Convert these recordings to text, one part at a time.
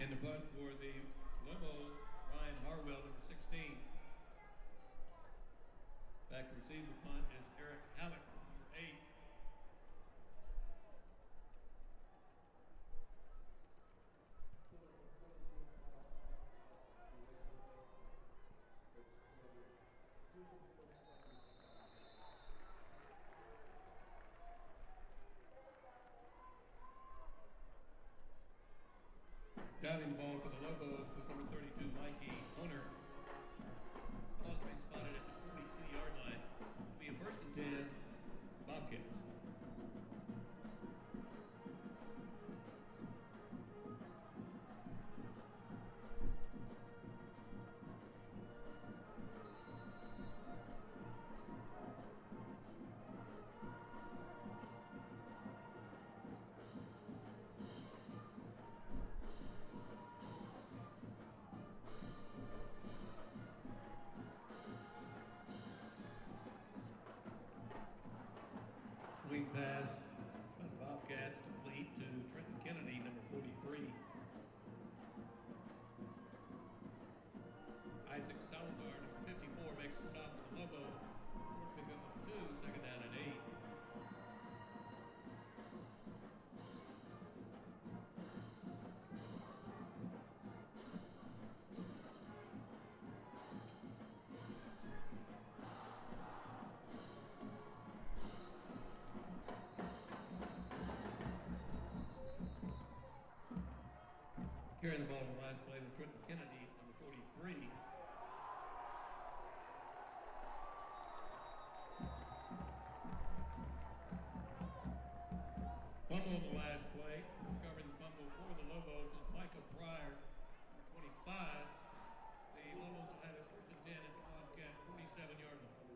And the punt for the Lobos, Ryan Harwell, number 16. Back to receive the punt is Eric Halleck, number 8. Diving ball for the Lobos with number 32, Mikey Owner. Ball's been spotted at the 42-yard line. It'll be a 1st and 10, Bobcats. Swing pass by the Bobcats complete to Trenton Kennedy, number 43. Isaac Salazar, number 54, makes the stop for the Lobos. Short pickup of 2, 2nd down and 8. Carrying the ball on the last play with Trenton Kennedy, number 43. Fumble on the last play. Covering the fumble for the Lobos is Micah Pryor, number 25. The Lobos will have it 1st and 10 at the Bobcat 47-yard line.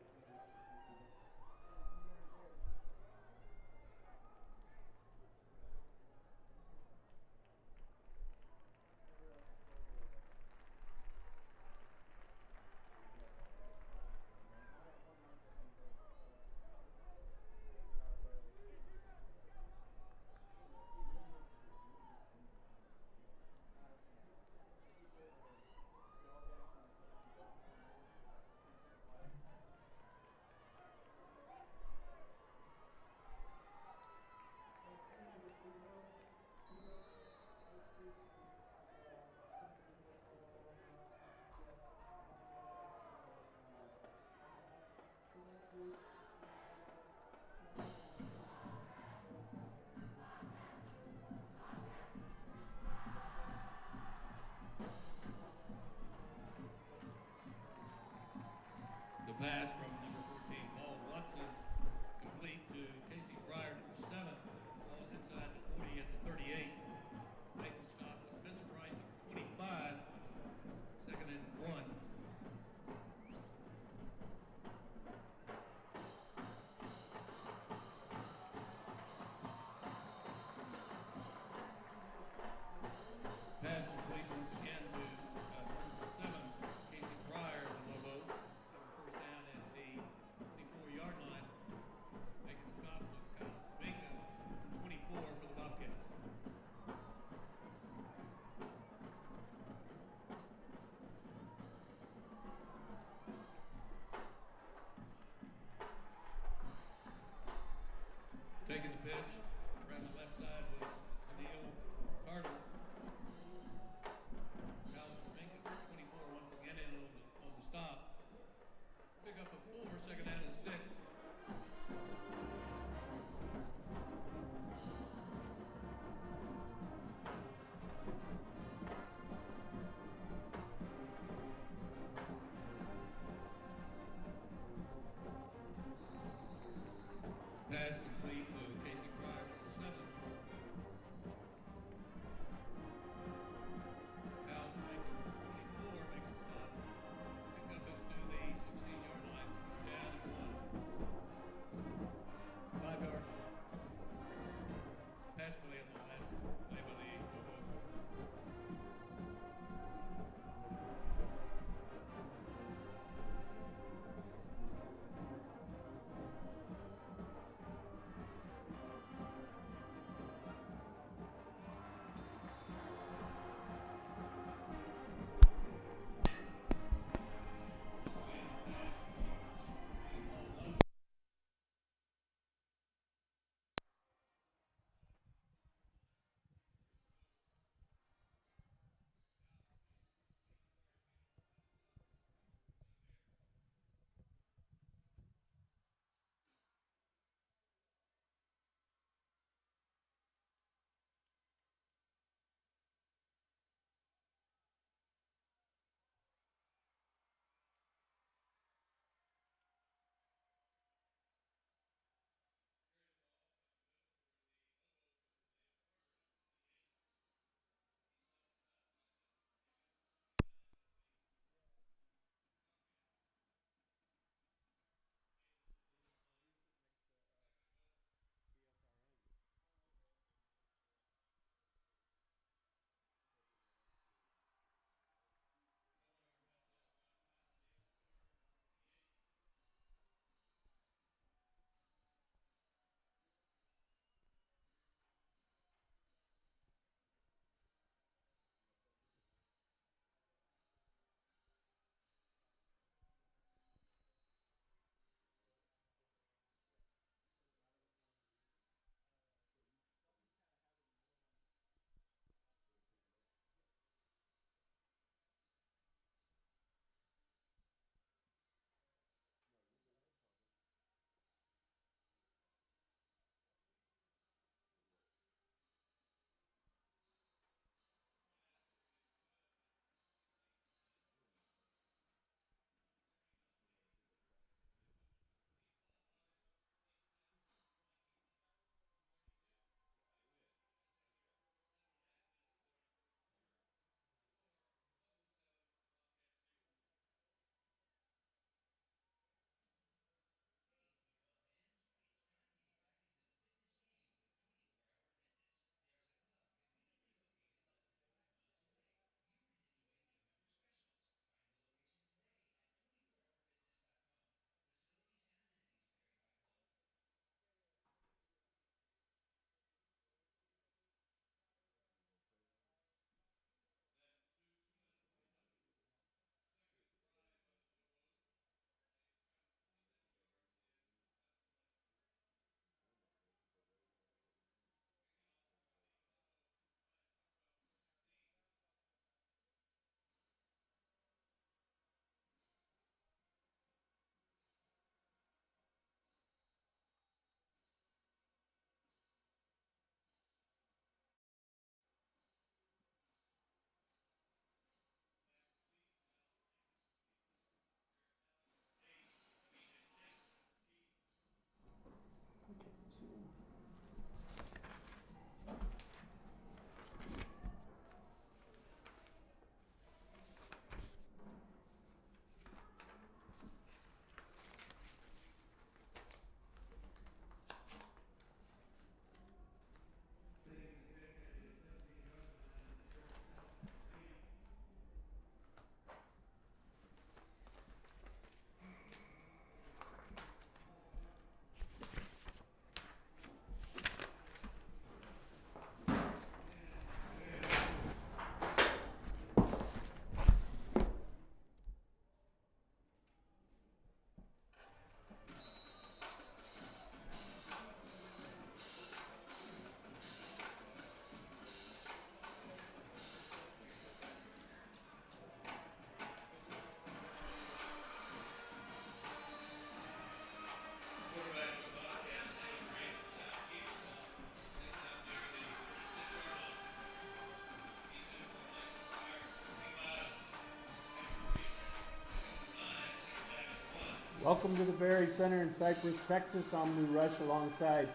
Welcome to the Berry Center in Cypress, Texas. I'm Lou Rush alongside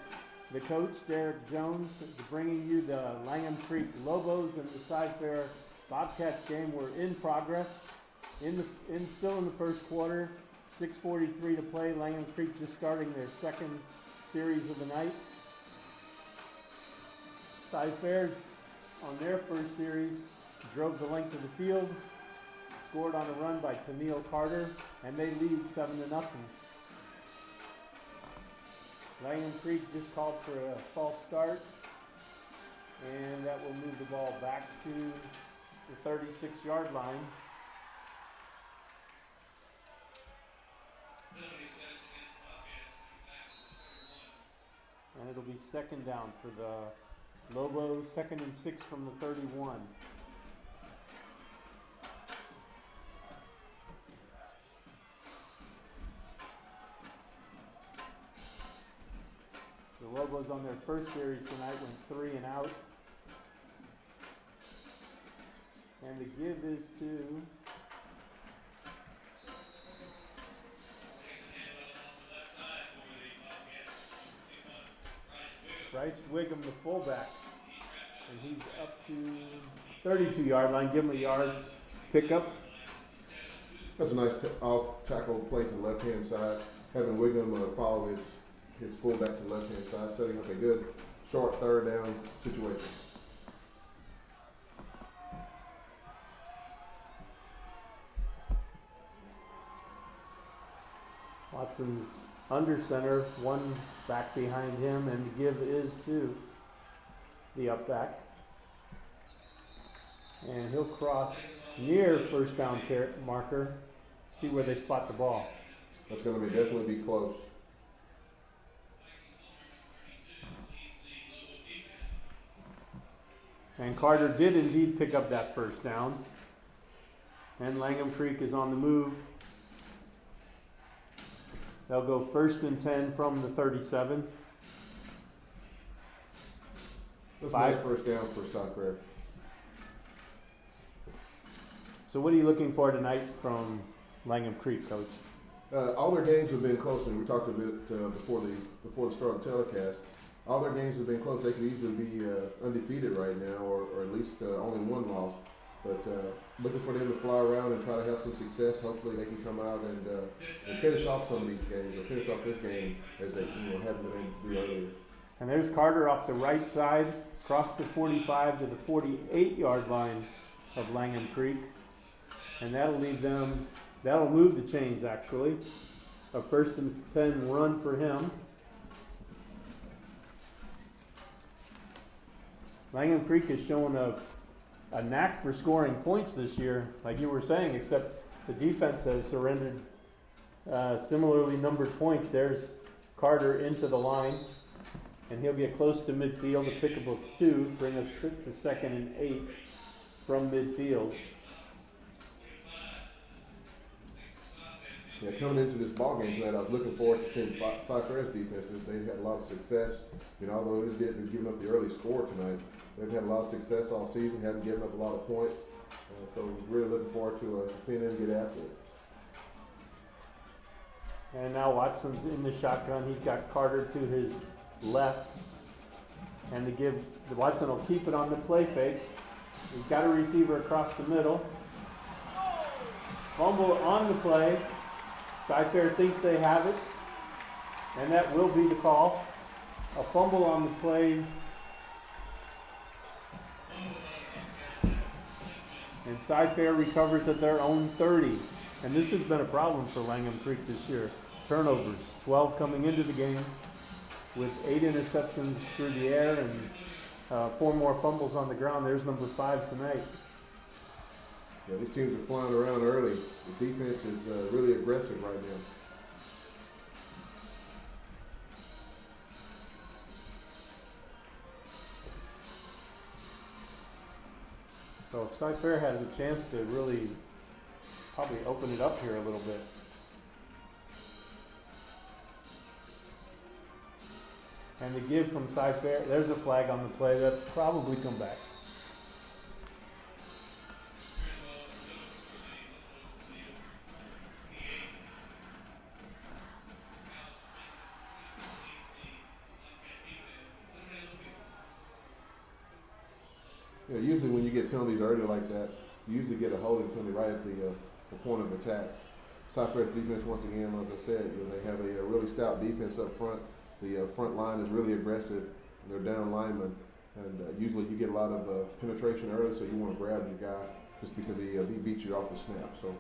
the coach, Derek Jones, bringing you the Langham Creek Lobos and the Cypress Fair Bobcats game. We're in progress, still in the first quarter, 6:43 to play. Langham Creek just starting their second series of the night. Cypress Fair, on their first series, drove the length of the field, scored on a run by Tennille Carter, and they lead 7-0. Langham Creek just called for a false start, and that will move the ball back to the 36-yard line. And it'll be second down for the Lobos, 2nd and 6 from the 31. The Lobos on their first series tonight went 3 and out. And the give is to Bryce Wiggum, the fullback. And he's up to 32-yard line. Give him a yard pickup. That's a nice off tackle play to the left-hand side. Having Wiggum follow his fullback to the left-hand side, setting up a good short third down situation. Watson's under center, one back behind him, and the give is to the up back. And he'll cross near first down marker, see where they spot the ball. That's going to definitely be close. And Carter did indeed pick up that first down. And Langham Creek is on the move. They'll go 1st and 10 from the 37. That's a nice first down for Cypress Fair. So what are you looking for tonight from Langham Creek, Coach? All their games have been close, and we talked a bit before the start of the telecast. All their games have been close. They could easily be undefeated right now, or at least only one loss. But looking for them to fly around and try to have some success. Hopefully they can come out and finish off some of these games, or finish off this game as they haven't been able to do earlier. And there's Carter off the right side, across the 45 to the 48-yard line of Langham Creek. And that'll move the chains actually. A 1st and 10 run for him. Langham Creek has shown a knack for scoring points this year, like you were saying, except the defense has surrendered similarly numbered points. There's Carter into the line, and he'll get close to midfield, a pickup of 2, bring us to 2nd and 8 from midfield. Yeah, coming into this ball game tonight, I was looking forward to seeing Cypress Fair's defense. They had a lot of success. Although they've given up the early score tonight, they've had a lot of success all season, haven't given up a lot of points. So I was really looking forward to seeing them get after it. And now Watson's in the shotgun. He's got Carter to his left. And to give, Watson will keep it on the play fake. He's got a receiver across the middle. Fumble on the play. Cyfair thinks they have it. And that will be the call. A fumble on the play. And Cyfair recovers at their own 30. And this has been a problem for Langham Creek this year. Turnovers, 12 coming into the game with 8 interceptions through the air and 4 more fumbles on the ground. There's number 5 tonight. Yeah, these teams are flying around early. The defense is really aggressive right now. So if Cyfair has a chance to really probably open it up here a little bit. And the give from Cyfair, there's a flag on the play that probably come back. Yeah, usually when you get penalties early like that, you usually get a holding penalty right at the point of attack. Cypress defense, once again, as I said, they have a really stout defense up front. The front line is really aggressive. They're down linemen, and usually you get a lot of penetration early, so you want to grab your guy just because he beats you off the snap. So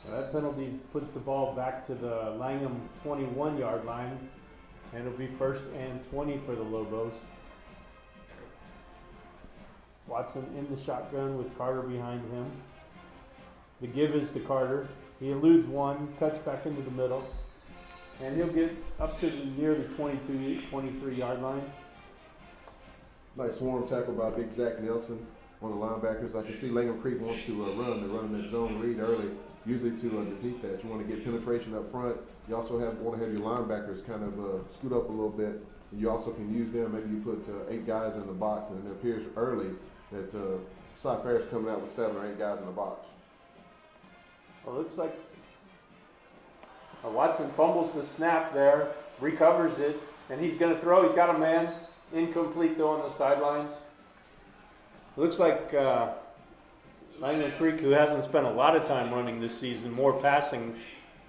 that penalty puts the ball back to the Langham 21-yard line, and it'll be 1st and 20 for the Lobos. Watson in the shotgun with Carter behind him. The give is to Carter. He eludes one, cuts back into the middle, and he'll get up to near the 22, 23-yard line. Nice swarm tackle by Big Zach Nelson, one of the linebackers. I can see Langham Creek wants to run. They're running that zone read early, usually to defeat that. You want to get penetration up front. You also want to have your linebackers kind of scoot up a little bit. And you also can use them. Maybe you put 8 guys in the box, and it appears early that Cyfair is coming out with 7 or 8 guys in the box. Well, it looks like Watson fumbles the snap there, recovers it, and he's going to throw. He's got a man. Incomplete, though, on the sidelines. It looks like Langham Creek, who hasn't spent a lot of time running this season, more passing,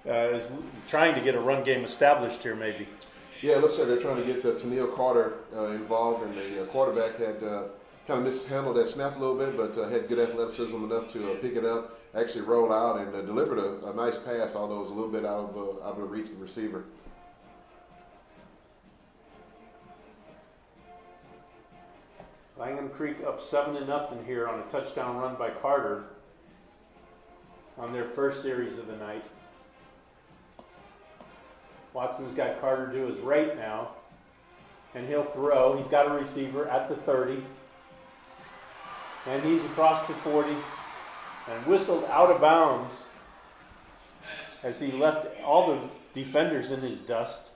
is trying to get a run game established here, maybe. Yeah, it looks like they're trying to get Tennille Carter involved, and the quarterback had kind of mishandled that snap a little bit, but had good athleticism enough to pick it up, actually roll out, and delivered a nice pass, although it was a little bit out of the reach of the receiver. Langham Creek up 7-0 here on a touchdown run by Carter on their first series of the night. Watson's got Carter to his right now, and he'll throw. He's got a receiver at the 30, and he's across the 40 and whistled out of bounds as he left all the defenders in his dust.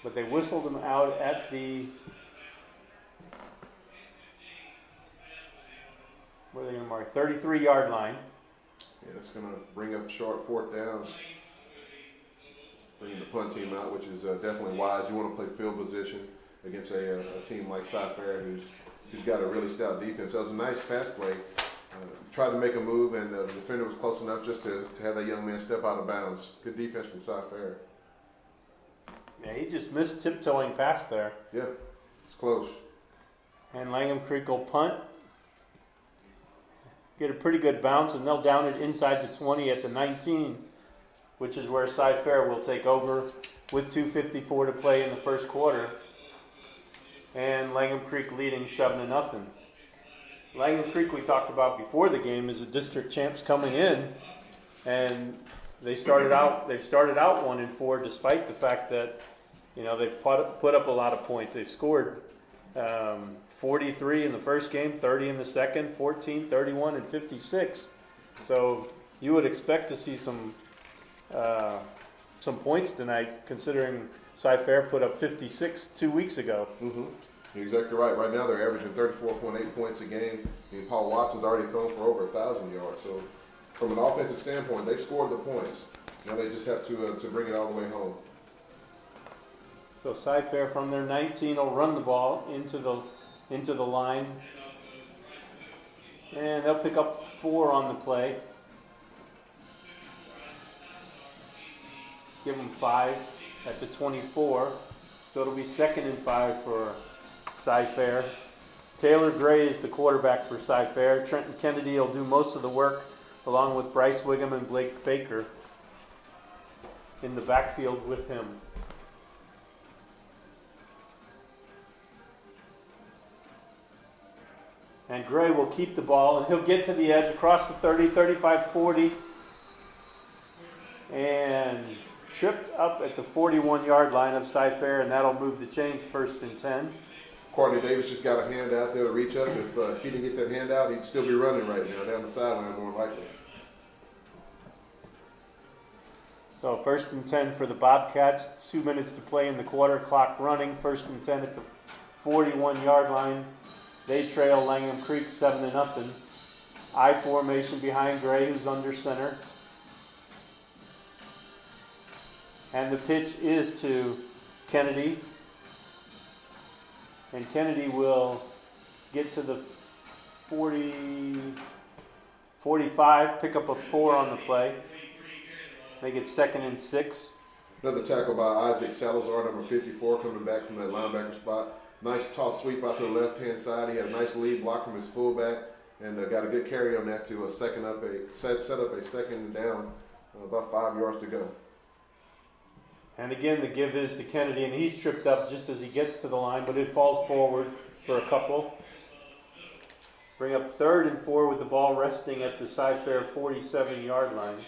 But they whistled him out at the, where are they going to mark? 33-yard line. Yeah, it's going to bring up short 4th down. Bringing the punt team out, which is definitely wise. You want to play field position against a team like Cyfair, who's got a really stout defense. That was a nice pass play. Tried to make a move, and the defender was close enough just to have that young man step out of bounds. Good defense from Cyfair. Yeah, he just missed tiptoeing past there. Yeah, it's close. And Langham Creek will punt. Get a pretty good bounce, and they'll down it inside the 20 at the 19, which is where Cyfair will take over with 2:54 to play in the first quarter. And Langham Creek leading 7-0. Langham Creek, we talked about before the game, is the district champs coming in, and they've started out 1-4, despite the fact that they've put up a lot of points. They've scored 43 in the first game, 30 in the second, 14, 31, and 56. So you would expect to see some points tonight, considering Cyfair put up 56 2 weeks ago. Mm-hmm. You're exactly right. Right now they're averaging 34.8 points a game. Paul Watson's already thrown for over 1,000 yards. So from an offensive standpoint, they've scored the points. Now they just have to bring it all the way home. So Cyfair from their 19 will run the ball into the line. And they'll pick up 4 on the play. Give them 5 at the 24. So it'll be 2nd and 5 for Cyfair. Taylor Gray is the quarterback for Cyfair. Trenton Kennedy will do most of the work along with Bryce Wiggum and Blake Faker in the backfield with him. And Gray will keep the ball, and he'll get to the edge across the 30, 35, 40, and tripped up at the 41-yard line of Cyfair, and that'll move the chains 1st and 10. Courtney Davis just got a hand out there to reach up. If he didn't get that hand out, he'd still be running right now down the sideline more likely. So 1st and 10 for the Bobcats. 2 minutes to play in the quarter. Clock running. 1st and 10 at the 41-yard line. They trail Langham Creek 7-0. I formation behind Gray, who's under center. And the pitch is to Kennedy. And Kennedy will get to the 45, pick up a 4 on the play. Make it 2nd and 6. Another tackle by Isaac Salazar, number 54, coming back from that linebacker spot. Nice toss sweep out to the left-hand side. He had a nice lead block from his fullback and got a good carry on that to set up a 2nd down, about 5 yards to go. And again, the give is to Kennedy, and he's tripped up just as he gets to the line, but it falls forward for a couple. Bring up 3rd and 4 with the ball resting at the Cyfair 47-yard line.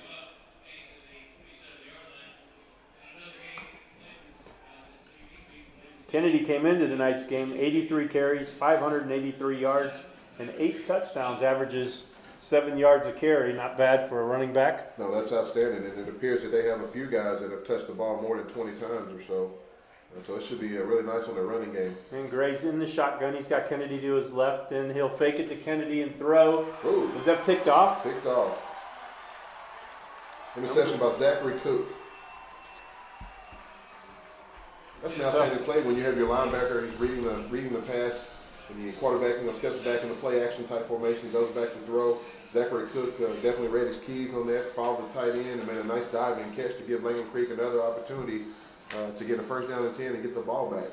Kennedy came into tonight's game, 83 carries, 583 yards, and 8 touchdowns, averages 7 yards a carry. Not bad for a running back. No, that's outstanding, and it appears that they have a few guys that have touched the ball more than 20 times or so. And so it should be really nice on their running game. And Gray's in the shotgun. He's got Kennedy to his left, and he'll fake it to Kennedy and throw. Ooh. Was that picked off? Picked off. Interception by Zachary Cook. That's an outstanding play when you have your linebacker. He's reading the pass, and the quarterback steps back in the play action type formation, goes back to throw. Zachary Cook definitely read his keys on that, followed the tight end, and made a nice diving catch to give Langham Creek another opportunity to get a 1st down and 10 and get the ball back.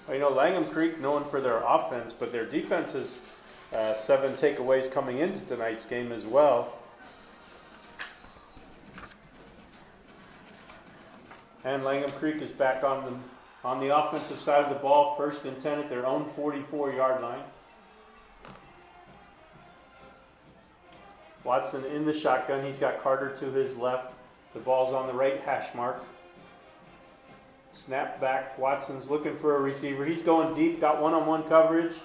Well, Langham Creek known for their offense, but their defense has 7 takeaways coming into tonight's game as well. And Langham Creek is back on the offensive side of the ball, 1st and 10 at their own 44-yard line. Watson in the shotgun. He's got Carter to his left. The ball's on the right hash mark. Snap back. Watson's looking for a receiver. He's going deep, got one-on-one coverage.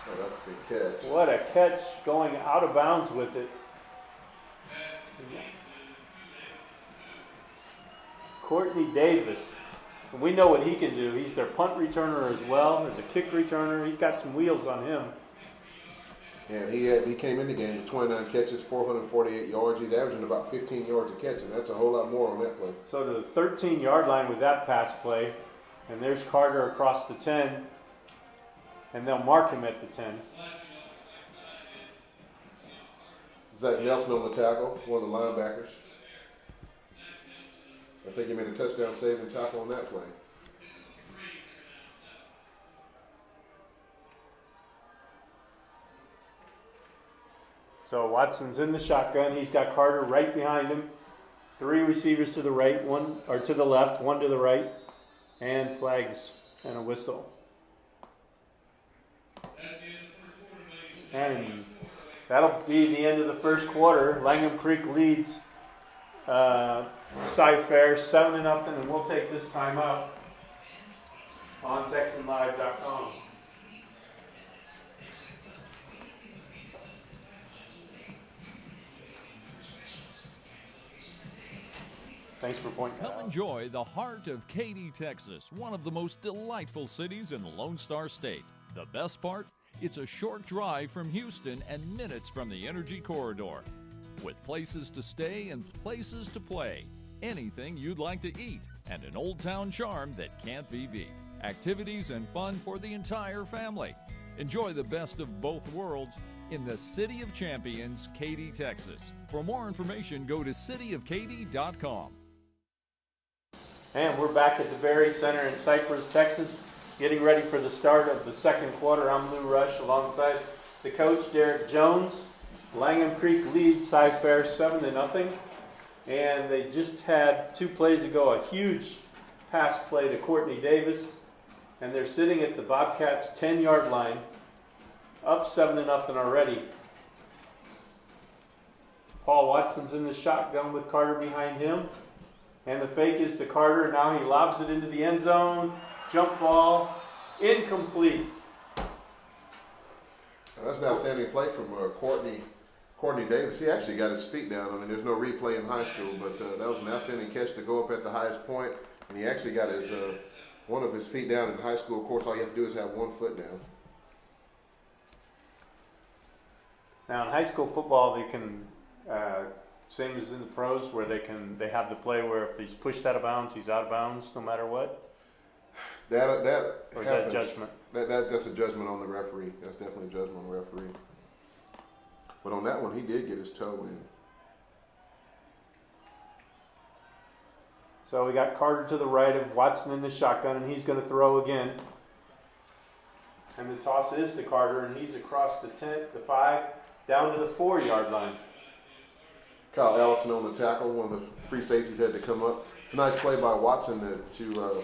Oh, that's a big catch. What a catch, going out of bounds with it. Courtney Davis. We know what he can do. He's their punt returner as well. There's a kick returner. He's got some wheels on him. And he came in the game with 29 catches, 448 yards. He's averaging about 15 yards a catch, and that's a whole lot more on that play. So to the 13-yard line with that pass play. And there's Carter across the 10. And they'll mark him at the 10. Zach Nelson on the tackle, one of the linebackers. I think he made a touchdown saving tackle on that play. So Watson's in the shotgun. He's got Carter right behind him. 3 receivers to the right, to the left, 1 to the right, and flags and a whistle. And that'll be the end of the first quarter. Langham Creek leads Cyfair 7-0, and we'll take this time out on TexanLive.com. Thanks for pointing that out. Come enjoy the heart of Katy, Texas, one of the most delightful cities in the Lone Star State. The best part? It's a short drive from Houston and minutes from the Energy Corridor. With places to stay and places to play. Anything you'd like to eat and an old town charm that can't be beat. Activities and fun for the entire family. Enjoy the best of both worlds in the City of Champions, Katy, Texas. For more information, go to cityofkaty.com. And we're back at the Berry Center in Cypress, Texas, getting ready for the start of the second quarter. I'm Lou Rush alongside the coach, Derek Jones. Langham Creek leads Cypress-Fair 7-0. And they just had 2 plays ago a huge pass play to Courtney Davis. And they're sitting at the Bobcats' 10-yard line, up 7-0 already. Paul Watson's in the shotgun with Carter behind him. And the fake is to Carter. Now he lobs it into the end zone. Jump ball. Incomplete. That's an outstanding play from Courtney Davis. He actually got his feet down. I mean, there's no replay in high school, but that was an outstanding catch to go up at the highest point. And he actually got his one of his feet down in high school. Of course, all you have to do is have one foot down. Now in high school football, they can, same as in the pros, where they have the play where if he's pushed out of bounds, he's out of bounds no matter what. That or is happens. that judgment? That's a judgment on the referee. That's definitely a judgment on the referee. But on that one, he did get his toe in. So we got Carter to the right of Watson in the shotgun, and he's going to throw again. And the toss is to Carter, and he's across the 10, the 5, down to the 4-yard line. Kyle Allison on the tackle. One of the free safeties had to come up. It's a nice play by Watson to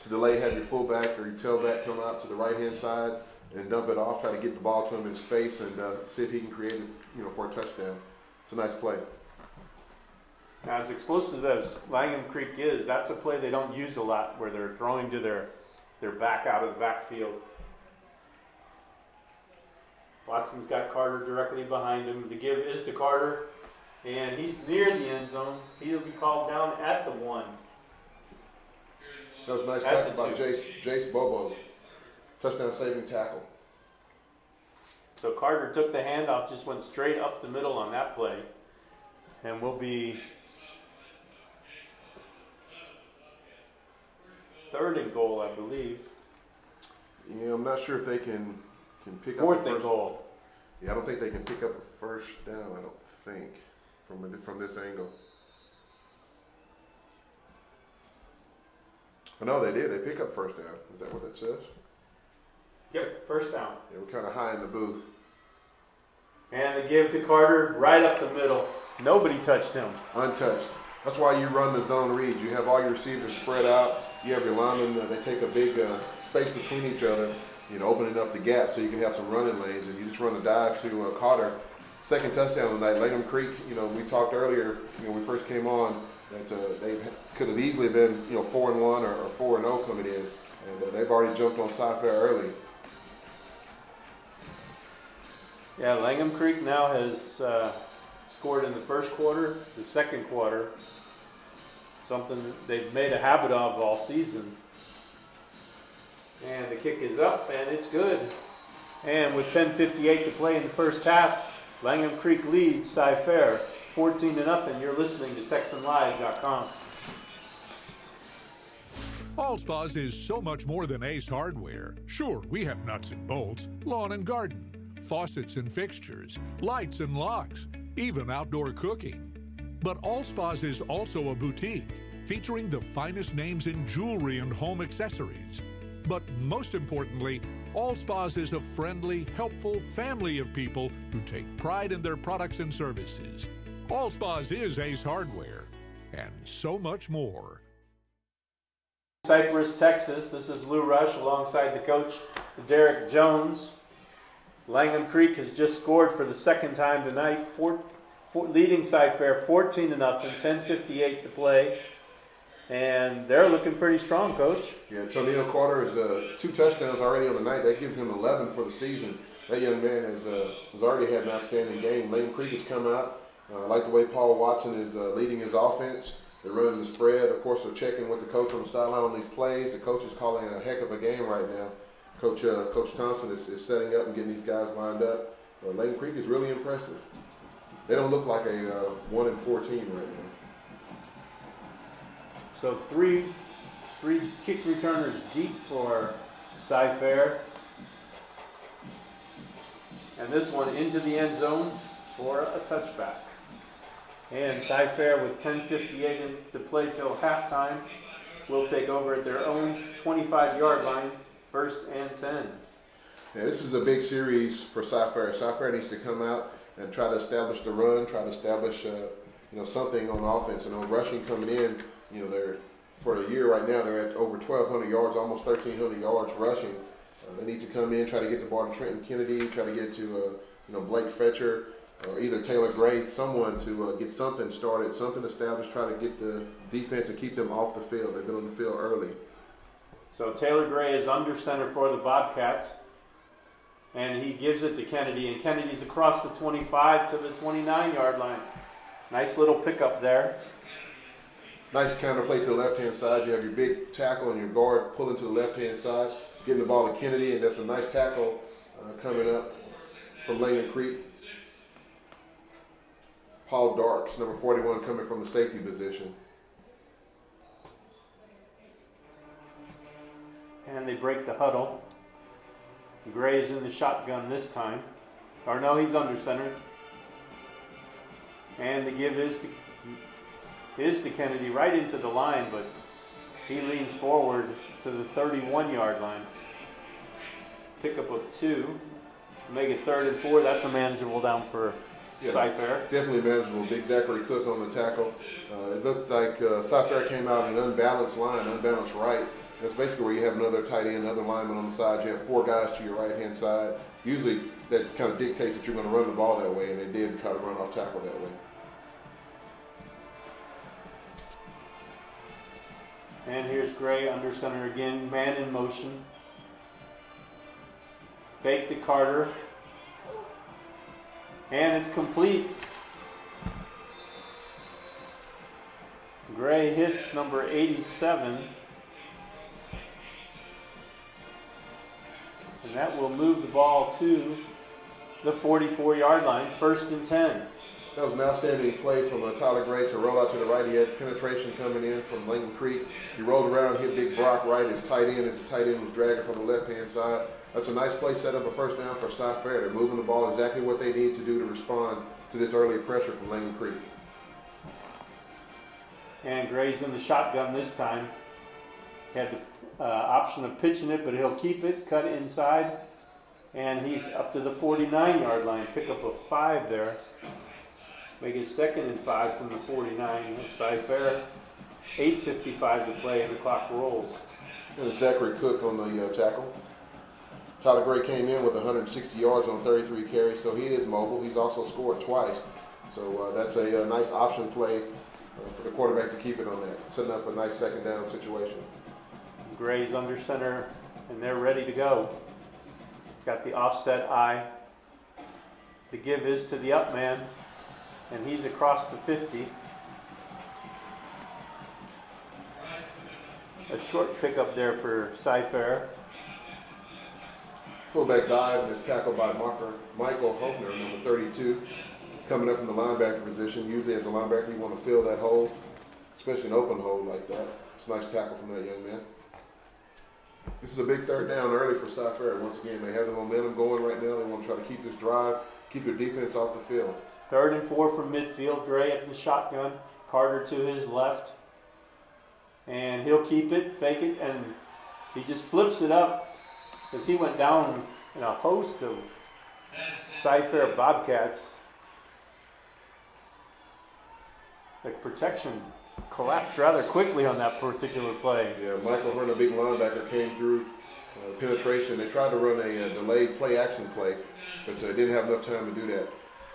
delay, have your fullback or your tailback come out to the right-hand side and dump it off, try to get the ball to him in space and see if he can create it, for a touchdown. It's a nice play. Now, as explosive as Langham Creek is, that's a play they don't use a lot, where they're throwing to their back out of the backfield. Watson's got Carter directly behind him. The give is to Carter, and he's near the end zone. He'll be called down at the 1. That was a nice tackle by Jace Bobo. Touchdown saving tackle. So Carter took the handoff, just went straight up the middle on that play, and will be 3rd and goal, I believe. Yeah, I'm not sure if they can pick up 4th and goal. Yeah, I don't think they can pick up a first down. I don't think from this angle. Oh, no, they did. They pick up first down. Is that what it says? Yep, first down. Yeah, we're kind of high in the booth. And they give to Carter right up the middle. Nobody touched him. Untouched. That's why you run the zone reads. You have all your receivers spread out. You have your linemen. They take a big space between each other, opening up the gap so you can have some running lanes. And you just run a dive to Carter. Second touchdown tonight. Langham Creek, we talked earlier, when we first came on, that they could have easily been, 4-1 or 4-0 coming in. And they've already jumped on Cypress-Fair early. Yeah, Langham Creek now has scored in the first quarter, the second quarter, something they've made a habit of all season. And the kick is up, and it's good. And with 10:58 to play in the first half, Langham Creek leads Cypress-Fair 14-0. You're listening to TexanLive.com. Allspa's is so much more than Ace Hardware. Sure, we have nuts and bolts, lawn and garden, faucets and fixtures, lights and locks, even outdoor cooking. But Allspa's is also a boutique, featuring the finest names in jewelry and home accessories. But most importantly, Allspa's is a friendly, helpful family of people who take pride in their products and services. Allspa's is Ace Hardware, and so much more. Cypress, Texas. This is Lou Rush alongside the coach, Derek Jones. Langham Creek has just scored for the second time tonight, leading Cypress-Fair 14-0, 10:58 to play. And they're looking pretty strong, Coach. Yeah, Tonio Carter is 2 touchdowns already on the night. That gives him 11 for the season. That young man has already had an outstanding game. Langham Creek has come out. I like the way Paul Watson is leading his offense. They're running the spread. Of course, they're checking with the coach on the sideline on these plays. The coach is calling a heck of a game right now. Coach Thompson is setting up and getting these guys lined up. Langham Creek is really impressive. They don't look like a 1-4 team right now. So 3 3 kick returners deep for Cypher. And this one into the end zone for a touchback. And Cypher with 10:58 to play till halftime will take over at their own 25-yard line, 1st and 10. Yeah, this is a big series for Cypher. Cypher needs to come out and try to establish the run, try to establish something on offense. And on rushing coming in, they're for the year right now they're at over 1,200 yards, almost 1,300 yards rushing. They need to come in, try to get the ball to Trenton Kennedy, try to get to Blake Fetcher, or either Taylor Gray, someone to get something started, something established, try to get the defense and keep them off the field. They've been on the field early. So Taylor Gray is under center for the Bobcats, and he gives it to Kennedy, and Kennedy's across the 25 to the 29-yard line. Nice little pickup there. Nice counter play to the left-hand side. You have your big tackle and your guard pulling to the left-hand side, getting the ball to Kennedy, and that's a nice tackle coming up from Langham Creek. Paul Darks, number 41, coming from the safety position. And they break the huddle. Gray's in the shotgun this time. Or no, he's under center. And the give is to Kennedy right into the line, but he leans forward to the 31-yard line. Pickup of 2. Make it 3rd and 4. That's a manageable down for Cypher. Definitely manageable. Big Zachary Cook on the tackle. It looked like Cypher came out in an unbalanced line, unbalanced right. That's basically where you have another tight end, another lineman on the side. You have 4 guys to your right-hand side. Usually that kind of dictates that you're going to run the ball that way, and they did try to run off tackle that way. And here's Gray under center again, man in motion. Fake to Carter. And it's complete. Gray hits number 87. And that will move the ball to the 44-yard line, 1st and 10. That was an outstanding play from Tyler Gray to roll out to the right. He had penetration coming in from Langham Creek. He rolled around, hit Big Brock right as tight end. His tight end was dragging from the left-hand side. That's a nice play, set up a 1st down for Cypher. They're moving the ball exactly what they need to do to respond to this early pressure from Langham Creek. And Gray's in the shotgun this time. Had the option of pitching it, but he'll keep it, cut it inside. And he's up to the 49-yard line. Pick up a 5 there. Make it 2nd and 5 from the 49 of Cypher. 8:55 to play and the clock rolls. And Zachary Cook on the tackle. Tyler Gray came in with 160 yards on 33 carries, so he is mobile. He's also scored twice. So that's a nice option play for the quarterback to keep it on that, setting up a nice 2nd down situation. Gray's under center, and they're ready to go. Got the offset eye. The give is to the up man, and he's across the 50. A short pickup there for Cypher. Fullback dive and is tackled by Michael Hofner, number 32, coming up from the linebacker position. Usually as a linebacker, you want to fill that hole, especially an open hole like that. It's a nice tackle from that young man. This is a big 3rd down early for Cypher. Once again, they have the momentum going right now. They want to try to keep this drive, keep their defense off the field. 3rd and 4 from midfield. Gray at the shotgun. Carter to his left. And he'll keep it, fake it, and he just flips it up because he went down in a host of Cypher Bobcats. The protection collapsed rather quickly on that particular play. Yeah, Michael Hearn, a big linebacker, came through penetration. They tried to run a delayed play-action play, but didn't have enough time to do that.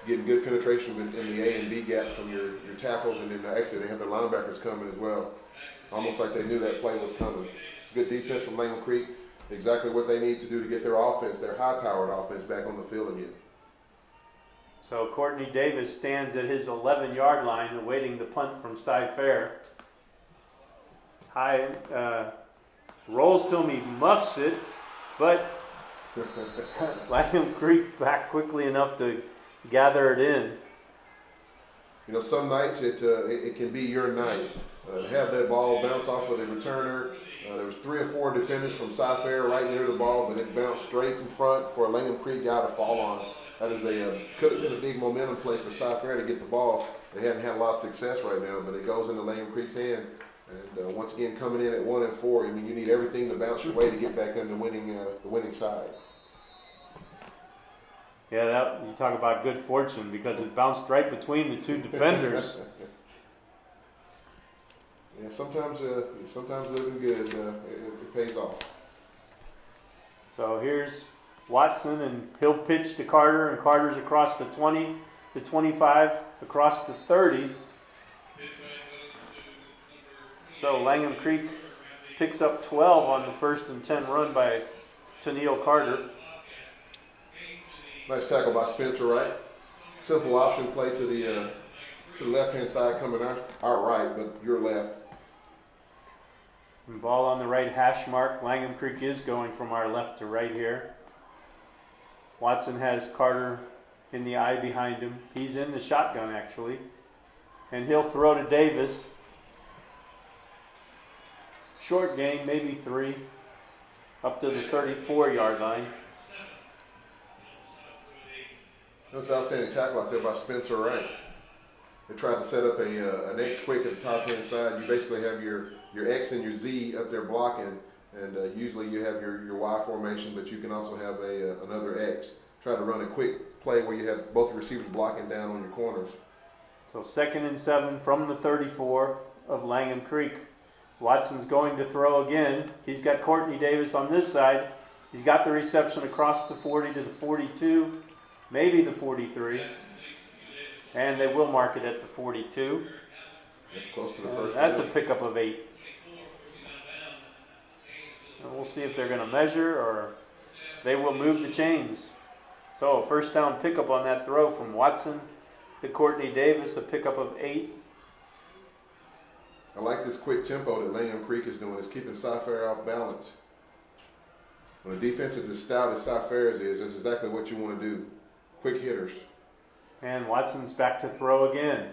Getting good penetration in the A and B gaps from your tackles, and then actually they have the linebackers coming as well. Almost like they knew that play was coming. It's good defense from Langham Creek. Exactly what they need to do to get their offense, their high-powered offense, back on the field again. So Courtney Davis stands at his 11-yard line awaiting the punt from Cypher. High rolls to him, he muffs it, but Langham Creek back quickly enough to gather it in. You know, some nights it can be your night. have that ball bounce off of the returner. There was 3 or 4 defenders from Cypress-Fair right near the ball, but it bounced straight in front for a Langham Creek guy to fall on. That is could have been a big momentum play for Cypress-Fair to get the ball. They hadn't had a lot of success right now, but it goes into Langham Creek's hand. And once again, coming in at 1-4, I mean, you need everything to bounce your way to get back on the winning side. Yeah, you talk about good fortune because it bounced right between the 2 defenders. Yeah, sometimes living good, it pays off. So here's Watson, and he'll pitch to Carter, and Carter's across the 20, the 25, across the 30. So Langham Creek picks up 12 on the 1st and 10 run by Tennille Carter. Nice tackle by Spencer Wright. Simple option play to the left-hand side coming our right, but your left. And ball on the right hash mark. Langham Creek is going from our left to right here. Watson has Carter in the eye behind him. He's in the shotgun actually. And he'll throw to Davis. Short gain, maybe 3. Up to the 34-yard line. That's an outstanding tackle out there by Spencer Wright. They tried to set up an X quick at the top hand side. You basically have your X and your Z up there blocking, and usually you have your Y formation, but you can also have another X. Try to run a quick play where you have both your receivers blocking down on your corners. So 2nd and 7 from the 34 of Langham Creek. Watson's going to throw again. He's got Courtney Davis on this side. He's got the reception across the 40 to the 42, maybe the 43. And they will mark it at the 42. That's close to the first. That's a pickup of 8. And we'll see if they're going to measure or they will move the chains. So 1st down pickup on that throw from Watson to Courtney Davis, a pickup of 8. I like this quick tempo that Langham Creek is doing. It's keeping Cypress-Fair off balance. When the defense is as stout as Cypress-Fair's is, that's exactly what you want to do. Quick hitters. And Watson's back to throw again.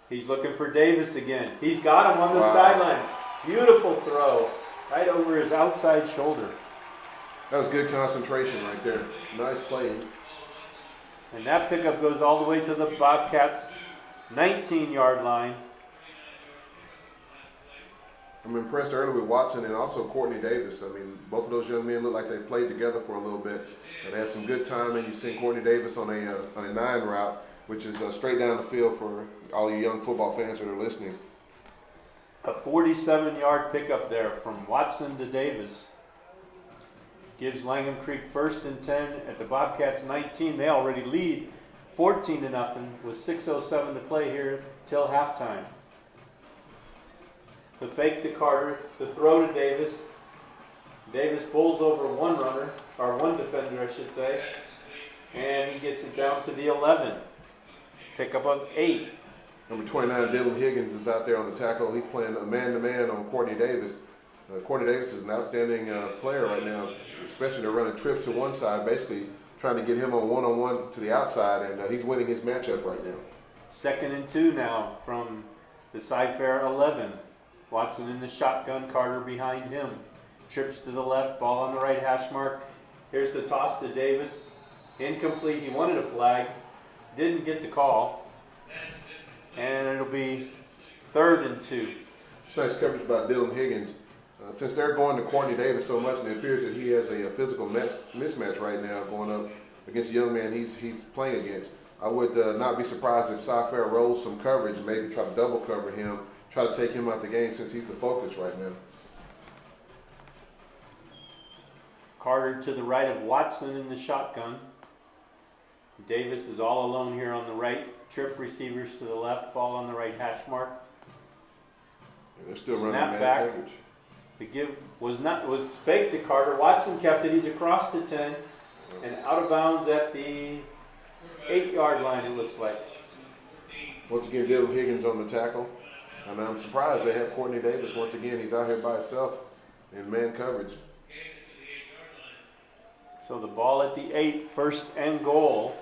He's looking for Davis again. He's got him on the sideline. Beautiful throw. Right over his outside shoulder. That was good concentration right there. Nice play. And that pickup goes all the way to the Bobcats' 19-yard line. I'm impressed early with Watson and also Courtney Davis. I mean, both of those young men look like they played together for a little bit. And they had some good timing. You see Courtney Davis on a 9 route, which is straight down the field for all you young football fans that are listening. A 47-yard pickup there from Watson to Davis. Gives Langham Creek 1st and 10 at the Bobcats 19. They already lead 14-0 with 6:07 to play here till halftime. The fake to Carter, the throw to Davis. Davis pulls over one runner, or one defender, I should say, and he gets it down to the 11. Pickup of 8. Number 29, Dylan Higgins, is out there on the tackle. He's playing a man-to-man on Courtney Davis. Courtney Davis is an outstanding player right now, especially they're running trips to one side, basically trying to get him on one-on-one to the outside, and he's winning his matchup right now. 2nd and 2 now from the Cypress-Fair 11. Watson in the shotgun, Carter behind him. Trips to the left, ball on the right hash mark. Here's the toss to Davis. Incomplete, he wanted a flag. Didn't get the call. And it'll be 3rd and 2. It's nice coverage by Dylan Higgins. Since they're going to Courtney Davis so much, and it appears that he has a physical mismatch right now going up against the young man he's playing against, I would not be surprised if Cypress-Fair rolls some coverage and maybe try to double cover him, try to take him out the game since he's the focus right now. Carter to the right of Watson in the shotgun. Davis is all alone here on the right. Trip receivers to the left, ball on the right hash mark. Yeah, they're still running Snap man back. coverage. The give was fake to Carter. Watson kept it. He's across the 10 and out of bounds at the 8-yard line, it looks like. Once again, Dylan Higgins on the tackle. And I'm surprised they have Courtney Davis once again. He's out here by himself in man coverage. So the ball at the 8, 1st and goal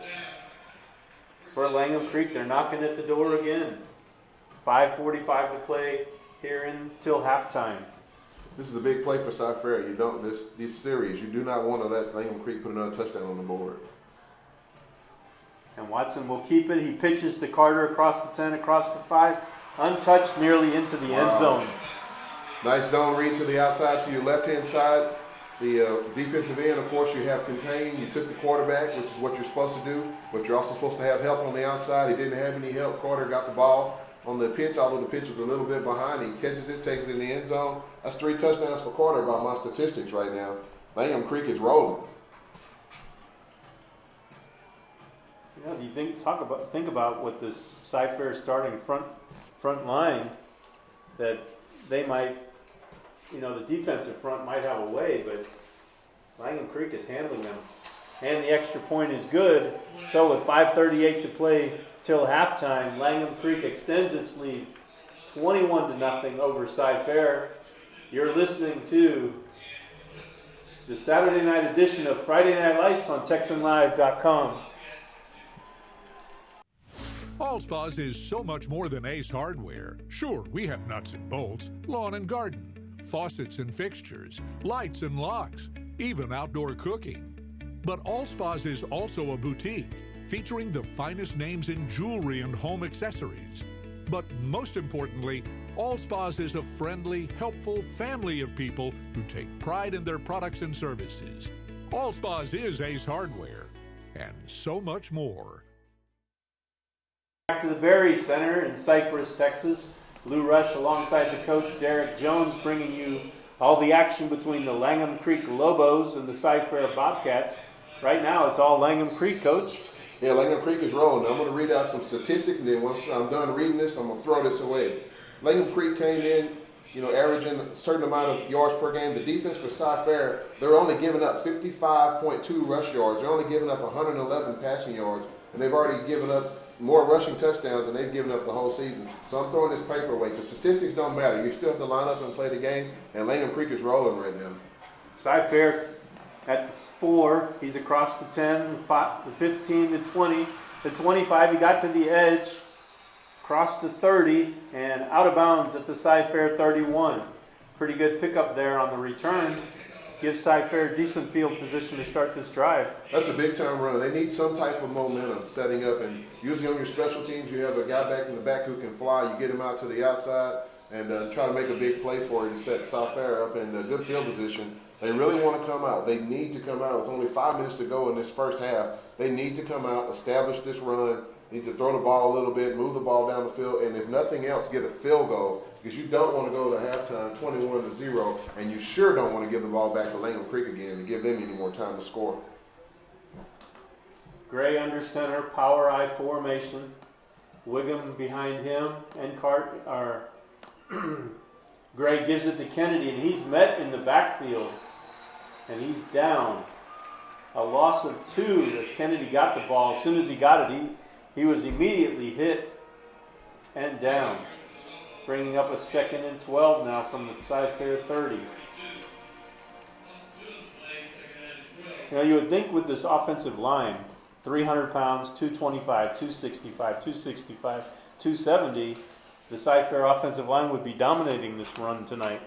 for Langham Creek. They're knocking at the door again. 5:45 to play here until halftime. This is a big play for Cypress-Fair. You don't this series. You do not want to let Langham Creek put another touchdown on the board. And Watson will keep it. He pitches to Carter across the 10, across the 5, untouched, nearly into the end zone. Nice zone read to the outside, to your left-hand side. The defensive end, of course, you have contained. You took the quarterback, which is what you're supposed to do, but you're also supposed to have help on the outside. He didn't have any help. Carter got the ball on the pitch, although the pitch was a little bit behind. He catches it, takes it in the end zone. That's 3 touchdowns for Carter by my statistics right now. Langham Creek is rolling. Yeah, if you think about what this Cypher starting front line, that they might, the defensive front might have a way, but Langham Creek is handling them. And the extra point is good. So with 5:38 to play till halftime, Langham Creek extends its lead 21-0 over Cypher. You're listening to the Saturday night edition of Friday Night Lights on TexanLive.com. Allspa's is so much more than Ace Hardware. Sure, we have nuts and bolts, lawn and garden, faucets and fixtures, lights and locks, even outdoor cooking. But Allspa's is also a boutique featuring the finest names in jewelry and home accessories. But most importantly, Allspa's is a friendly, helpful family of people who take pride in their products and services. Allspa's is Ace Hardware, and so much more. Back to the Berry Center in Cypress, Texas. Lou Rush alongside the coach Derek Jones, bringing you all the action between the Langham Creek Lobos and the Cypher Bobcats. Right now, it's all Langham Creek, Coach. Yeah, Langham Creek is rolling. Now, I'm going to read out some statistics, and then once I'm done reading this, I'm going to throw this away. Langham Creek came in, averaging a certain amount of yards per game. The defense for Cypher, they're only giving up 55.2 rush yards. They're only giving up 111 passing yards, and they've already given up more rushing touchdowns than they've given up the whole season. So I'm throwing this paper away because statistics don't matter. You still have to line up and play the game, and Langham Creek is rolling right now. Cypher at the 4, he's across the 10, the 15, the 20, the 25. He got to the edge, crossed the 30, and out of bounds at the Cypher 31. Pretty good pickup there on the return. Gives Cypher decent field position to start this drive. That's a big-time run. They need some type of momentum setting up, and usually on your special teams, you have a guy back in the back who can fly. You get him out to the outside and try to make a big play for it and set Cypher up in a good field position. They really want to come out. They need to come out with only 5 minutes to go in this first half. They need to come out, establish this run, need to throw the ball a little bit, move the ball down the field, and if nothing else, get a field goal, because you don't want to go to halftime 21-0, and you sure don't want to give the ball back to Langham Creek again and give them any more time to score. Gray under center, power I formation. Wiggum behind him, and Gray gives it to Kennedy, and he's met in the backfield, and he's down. A loss of 2 as Kennedy got the ball. As soon as he got it, he was immediately hit and down. Bringing up a 2nd and 12 now from the Cypher 30. You would think with this offensive line, 300 pounds, 225, 265, 265, 270, the Cypher offensive line would be dominating this run tonight.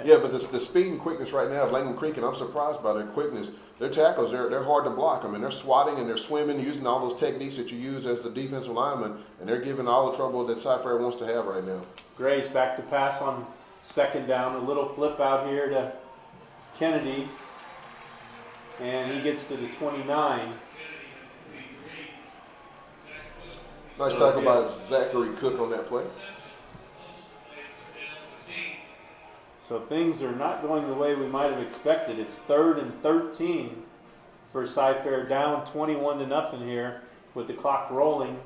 Yeah, but the speed and quickness right now of Langham Creek, and I'm surprised by their quickness. Their tackles, they're hard to block. I mean, they're swatting and they're swimming, using all those techniques that you use as the defensive lineman, and they're giving all the trouble that Cypher wants to have right now. Gray's back to pass on 2nd down. A little flip out here to Kennedy, and he gets to the 29. Nice tackle by Zachary Cook on that play. So things are not going the way we might have expected. It's 3rd and 13 for Cypher, down 21-0 here with the clock rolling.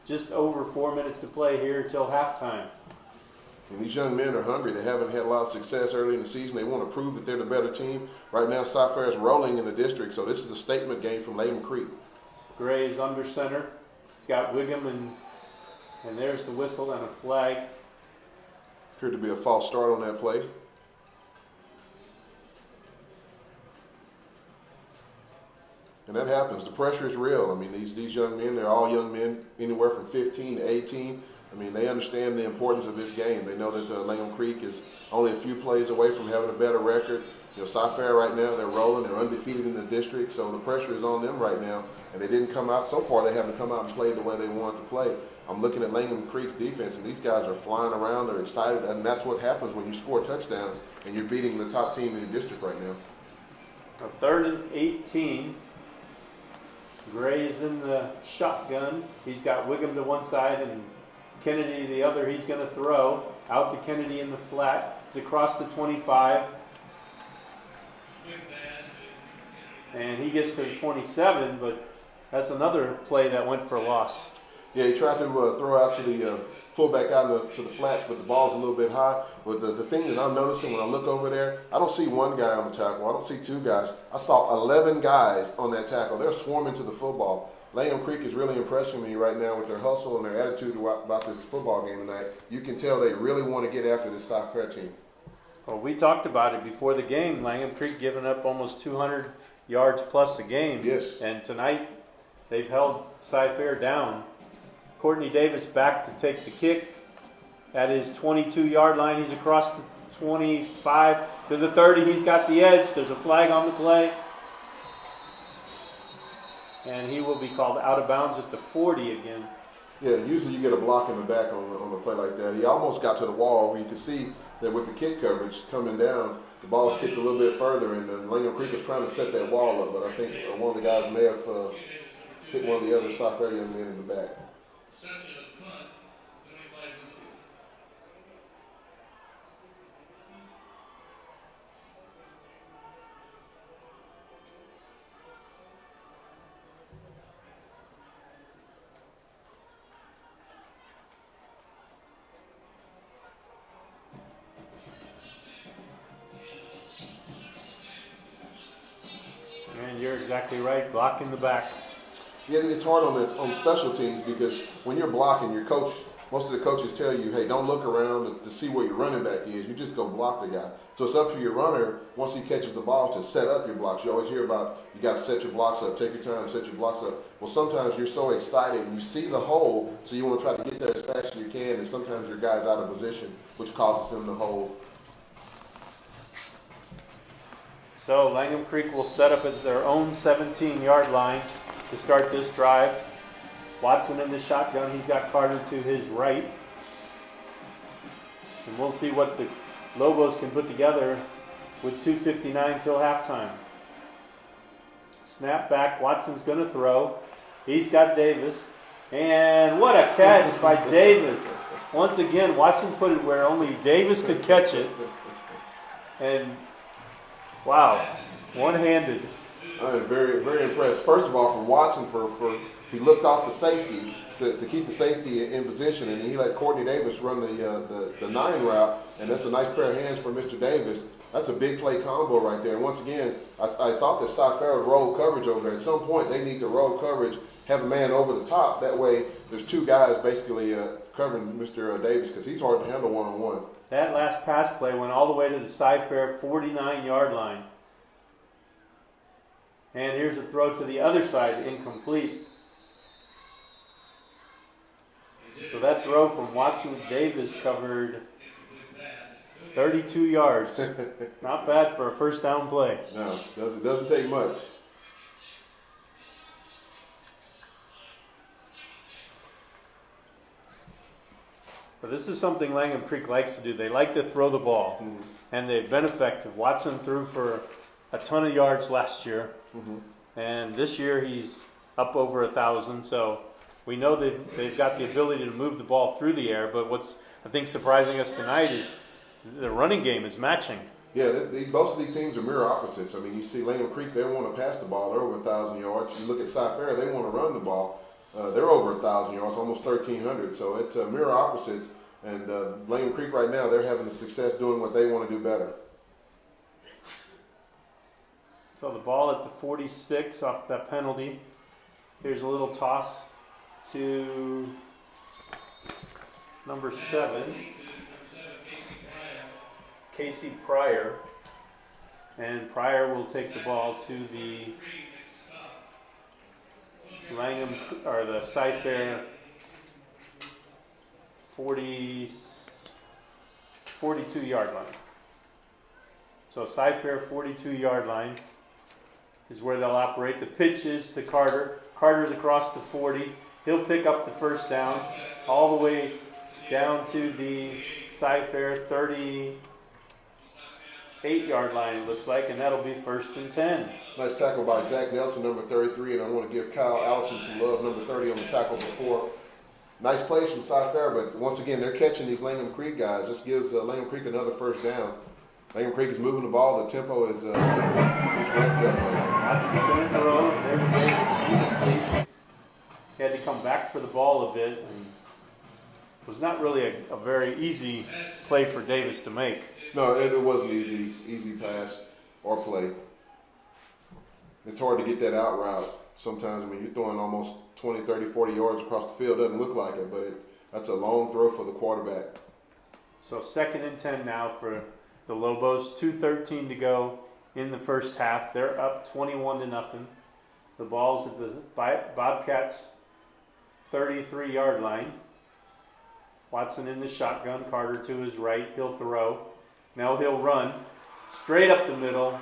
Just over 4 minutes to play here till halftime. And these young men are hungry. They haven't had a lot of success early in the season. They want to prove that they're the better team. Right now, Cypher is rolling in the district, so this is a statement game from Langham Creek. Gray's under center. He's got Wiggum, and there's the whistle and a flag. Appeared to be a false start on that play. And that happens. The pressure is real. I mean, these young men, they're all young men, anywhere from 15 to 18. I mean, they understand the importance of this game. They know that Langham Creek is only a few plays away from having a better record. You know, Cypress-Fair right now, they're rolling. They're undefeated in the district, so the pressure is on them right now. And they didn't come out, so far they haven't come out and played the way they wanted to play. I'm looking at Langham Creek's defense, and these guys are flying around. They're excited, and that's what happens when you score touchdowns and you're beating the top team in the district right now. A 3rd and 18. Gray is in the shotgun. He's got Wiggum to one side and Kennedy the other. He's going to throw out to Kennedy in the flat. It's across the 25. And he gets to the 27, but that's another play that went for a loss. Yeah, he tried to throw out to the fullback out to the flats, but the ball's a little bit high. But the thing that I'm noticing when I look over there, I don't see one guy on the tackle. I don't see two guys. I saw 11 guys on that tackle. They're swarming to the football. Langham Creek is really impressing me right now with their hustle and their attitude about this football game tonight. You can tell they really want to get after this Cypress-Fair team. Well, we talked about it before the game. Langham Creek giving up almost 200 yards plus a game. Yes. And tonight they've held Cypress-Fair down. Courtney Davis back to take the kick at his 22-yard line. He's across the 25 to the 30. He's got the edge. There's a flag on the play. And he will be called out of bounds at the 40 again. Yeah, usually you get a block in the back on a play like that. He almost got to the wall where you could see that with the kick coverage coming down, the ball was kicked a little bit further, and Langham Creek was trying to set that wall up. But I think one of the guys may have hit one of the other Cypress-Fair young men in the back. And you're exactly right, blocking the back. Yeah, it's hard on special teams because when you're blocking, your coach, most of the coaches tell you, hey, don't look around to see where your running back is. You just go block the guy. So it's up to your runner, once he catches the ball, to set up your blocks. You always hear about you got to set your blocks up, take your time, set your blocks up. Well, sometimes you're so excited and you see the hole, so you want to try to get there as fast as you can, and sometimes your guy's out of position, which causes him to hold. So Langham Creek will set up as their own 17-yard line to start this drive. Watson in the shotgun. He's got Carter to his right. And we'll see what the Lobos can put together with 2:59 till halftime. Snap back. Watson's going to throw. He's got Davis. And what a catch by Davis. Once again, Watson put it where only Davis could catch it. And wow, one-handed. I am very, very impressed. First of all, from Watson, for he looked off the safety to keep the safety in position, and he let Courtney Davis run the 9 route, and that's a nice pair of hands for Mr. Davis. That's a big play combo right there. And once again, I thought that Cypress-Fair would roll coverage over there. At some point, they need to roll coverage, have a man over the top. That way, there's two guys basically covering Mr. Davis because he's hard to handle one-on-one. That last pass play went all the way to the Cypress-Fair 49-yard line. And here's a throw to the other side, incomplete. So that throw from Watson to Davis covered 32 yards. Not bad for a first down play. No, it doesn't take much. But this is something Langham Creek likes to do. They like to throw the ball, and they've been effective. Watson threw for a ton of yards last year, and this year he's up over 1,000. So we know they've got the ability to move the ball through the air. But what's I think surprising us tonight is the running game is matching. Yeah, both of these teams are mirror opposites. I mean, you see Langham Creek, they want to pass the ball. They're over 1,000 yards. You look at Cypress-Fair, they want to run the ball. They're over 1,000 yards, almost 1,300. So it's mirror opposites. And Langham Creek right now, they're having success doing what they want to do better. So the ball at the 46 off that penalty. Here's a little toss to number 7, Casey Pryor. And Pryor will take the ball to the Langham or the Cypress-Fair 42-yard line. So Cypher 42-yard line is where they'll operate. The pitch is to Carter. Carter's across the 40. He'll pick up the first down all the way down to the Cypher 38-yard line, it looks like, and that'll be 1st and 10. Nice tackle by Zach Nelson, number 33, and I want to give Kyle Allison some love, number 30 on the tackle before. Nice plays from Cypher, but once again, they're catching these Langham Creek guys. This gives Langham Creek another first down. Langham Creek is moving the ball. The tempo is it's ramped up. Watson's going to throw, and there's Davis, incomplete. He had to come back for the ball a bit, and it was not really a very easy play for Davis to make. No, it wasn't easy pass or play. It's hard to get that out route sometimes. I mean, you're throwing almost 20, 30, 40 yards across the field. Doesn't look like it, but that's a long throw for the quarterback. So 2nd and 10 now for the Lobos. 2:13 to go in the first half. They're up 21-0. The ball's at the Bobcats 33-yard line. Watson in the shotgun. Carter to his right. He'll throw. Now he'll run straight up the middle.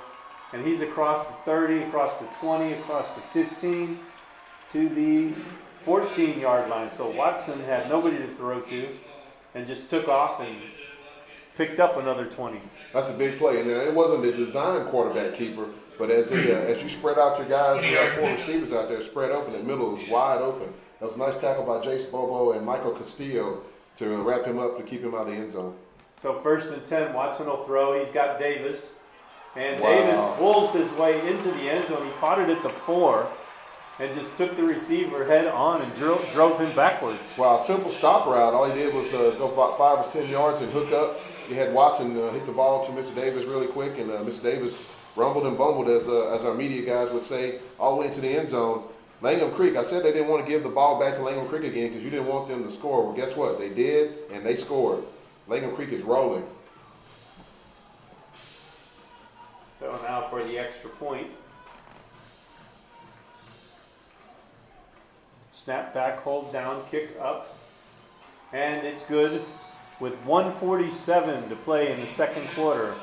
And he's across the 30, across the 20, across the 15 to the 14-yard line. So Watson had nobody to throw to and just took off and picked up another 20. That's a big play. And it wasn't a design quarterback keeper, but as you spread out your guys, you have 4 receivers out there spread open. The middle is wide open. That was a nice tackle by Jace Bobo and Michael Castillo to wrap him up to keep him out of the end zone. So 1st and 10, Watson will throw. He's got Davis. And Davis pulls his way into the end zone. He caught it at the 4 and just took the receiver head on and drove him backwards. Wow, simple stop route. All he did was go about 5 or 10 yards and hook up. You had Watson hit the ball to Mr. Davis really quick, and Mr. Davis rumbled and bumbled, as our media guys would say, all the way into the end zone. Langham Creek, I said they didn't want to give the ball back to Langham Creek again because you didn't want them to score. Well, guess what? They did, and they scored. Langham Creek is rolling. So now for the extra point. Snap back, hold down, kick up. And it's good with 1:47 to play in the second quarter.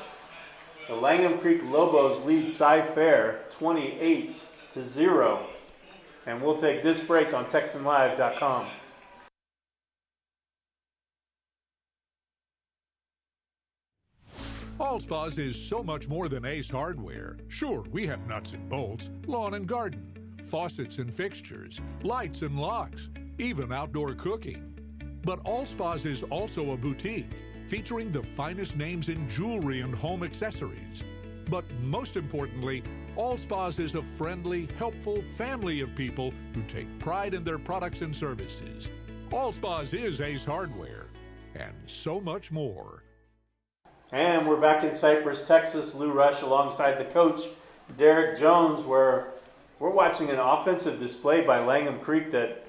The Langham Creek Lobos lead Cypher 28-0. And we'll take this break on TexanLive.com. Allspa's is so much more than Ace Hardware. Sure, we have nuts and bolts, lawn and garden, faucets and fixtures, lights and locks, even outdoor cooking. But Allspa's is also a boutique featuring the finest names in jewelry and home accessories. But most importantly, Allspa's is a friendly, helpful family of people who take pride in their products and services. Allspa's is Ace Hardware, and so much more. And we're back in Cypress, Texas. Lou Rush alongside the coach, Derek Jones, where we're watching an offensive display by Langham Creek that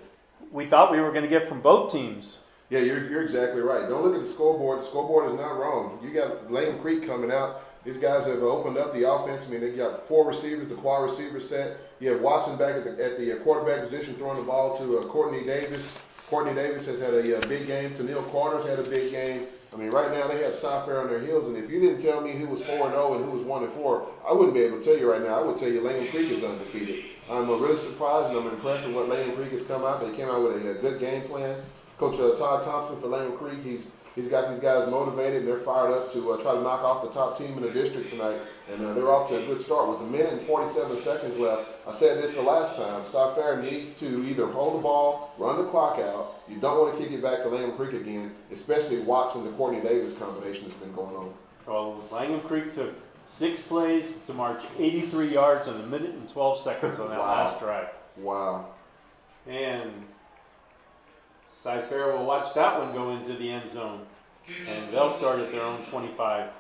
we thought we were going to get from both teams. Yeah, you're exactly right. Don't look at the scoreboard. The scoreboard is not wrong. You got Langham Creek coming out. These guys have opened up the offense. I mean, they got 4 receivers, the quad receiver set. You have Watson back at the quarterback position throwing the ball to Courtney Davis. Courtney Davis has had a big game. Tennille Carter's had a big game. I mean, right now they have Cypher on their heels, and if you didn't tell me who was 4-0 and who was 1-4, I wouldn't be able to tell you right now. I would tell you Langham Creek is undefeated. I'm really surprised, and I'm impressed with what Langham Creek has come out. They came out with a good game plan. Coach Todd Thompson for Langham Creek, he's got these guys motivated, and they're fired up to try to knock off the top team in the district tonight, and they're off to a good start. With 1 minute and 47 seconds left, I said this the last time, Cypher needs to either hold the ball, run the clock out. You don't want to kick it back to Langham Creek again, especially Watson to Courtney Davis combination that's been going on. Well, Langham Creek took 6 plays to march 83 yards in 1 minute and 12 seconds on that last drive. Wow. And Cypher will watch that one go into the end zone, and they'll start at their own 25.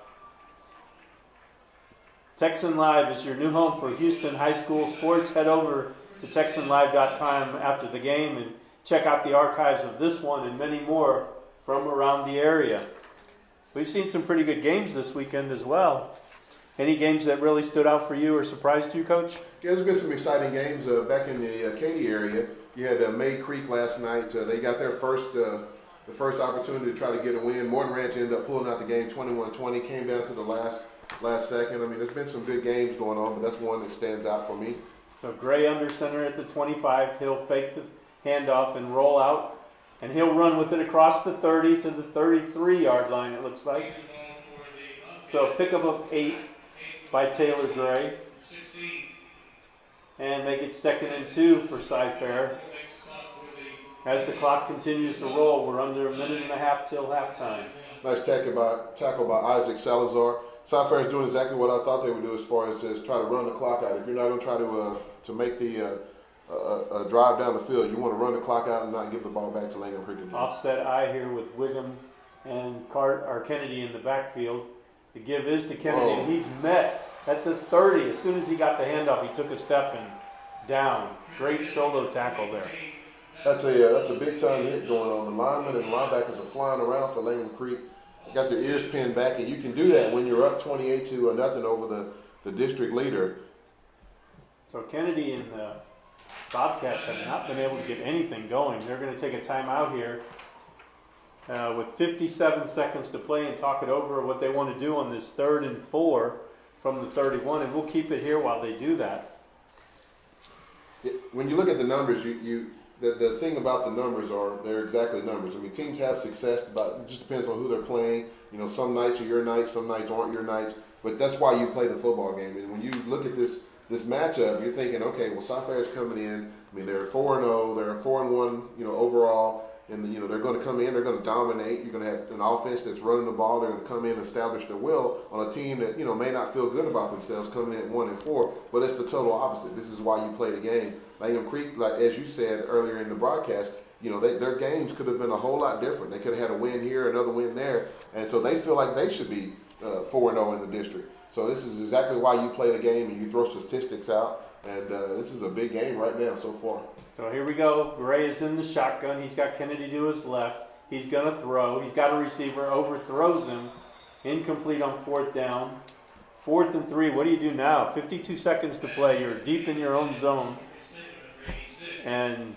Texan Live is your new home for Houston high school sports. Head over to TexanLive.com after the game and check out the archives of this one and many more from around the area. We've seen some pretty good games this weekend as well. Any games that really stood out for you or surprised you, Coach? Yeah, there's been some exciting games back in the Katy area. You had Mayde Creek last night. They got their first the first opportunity to try to get a win. Morton Ranch ended up pulling out the game 21-20, came down to the last second. I mean, there's been some good games going on, but that's one that stands out for me. So Gray under center at the 25. He'll fake the handoff and roll out, and he'll run with it across the 30 to the 33-yard line, it looks like. So pickup of 8 by Taylor Gray. And make it 2nd and 2 for Cyfair. As the clock continues to roll, we're under a minute and a half till halftime. Nice tackle by Isaac Salazar. Cyfair is doing exactly what I thought they would do as far as try to run the clock out. If you're not going to try to make the drive down the field, you want to run the clock out and not give the ball back to Langham Creek again. Offset eye here with Wiggum and Kennedy in the backfield. The give is to Kennedy, and he's met at the 30. As soon as he got the handoff, he took a step and down. Great solo tackle there. That's a big time hit going on. The linemen and linebackers are flying around for Langham Creek. Got their ears pinned back, and you can do that when you're up 28-0 over the district leader. So Kennedy and the Bobcats have not been able to get anything going. They're going to take a timeout here with 57 seconds to play and talk it over what they want to do on this 3rd and 4 from the 31, and we'll keep it here while they do that. When you look at the numbers, the thing about the numbers are they're exactly numbers. I mean, teams have success, but it just depends on who they're playing. You know, some nights are your nights, some nights aren't your nights. But that's why you play the football game. And when you look at this matchup, you're thinking, okay, well, Cyfair is coming in. I mean, they're 4-0, they're 4-1, overall. And, they're going to come in, they're going to dominate. You're going to have an offense that's running the ball. They're going to come in and establish their will on a team that, may not feel good about themselves coming in at 1-4. But it's the total opposite. This is why you play the game. Langham Creek, like as you said earlier in the broadcast, their games could have been a whole lot different. They could have had a win here, another win there. And so they feel like they should be 4-0 in the district. So this is exactly why you play the game and you throw statistics out. And this is a big game right now so far. So here we go. Gray is in the shotgun. He's got Kennedy to his left. He's going to throw. He's got a receiver. Overthrows him. Incomplete on 4th down. 4th and 3. What do you do now? 52 seconds to play. You're deep in your own zone. And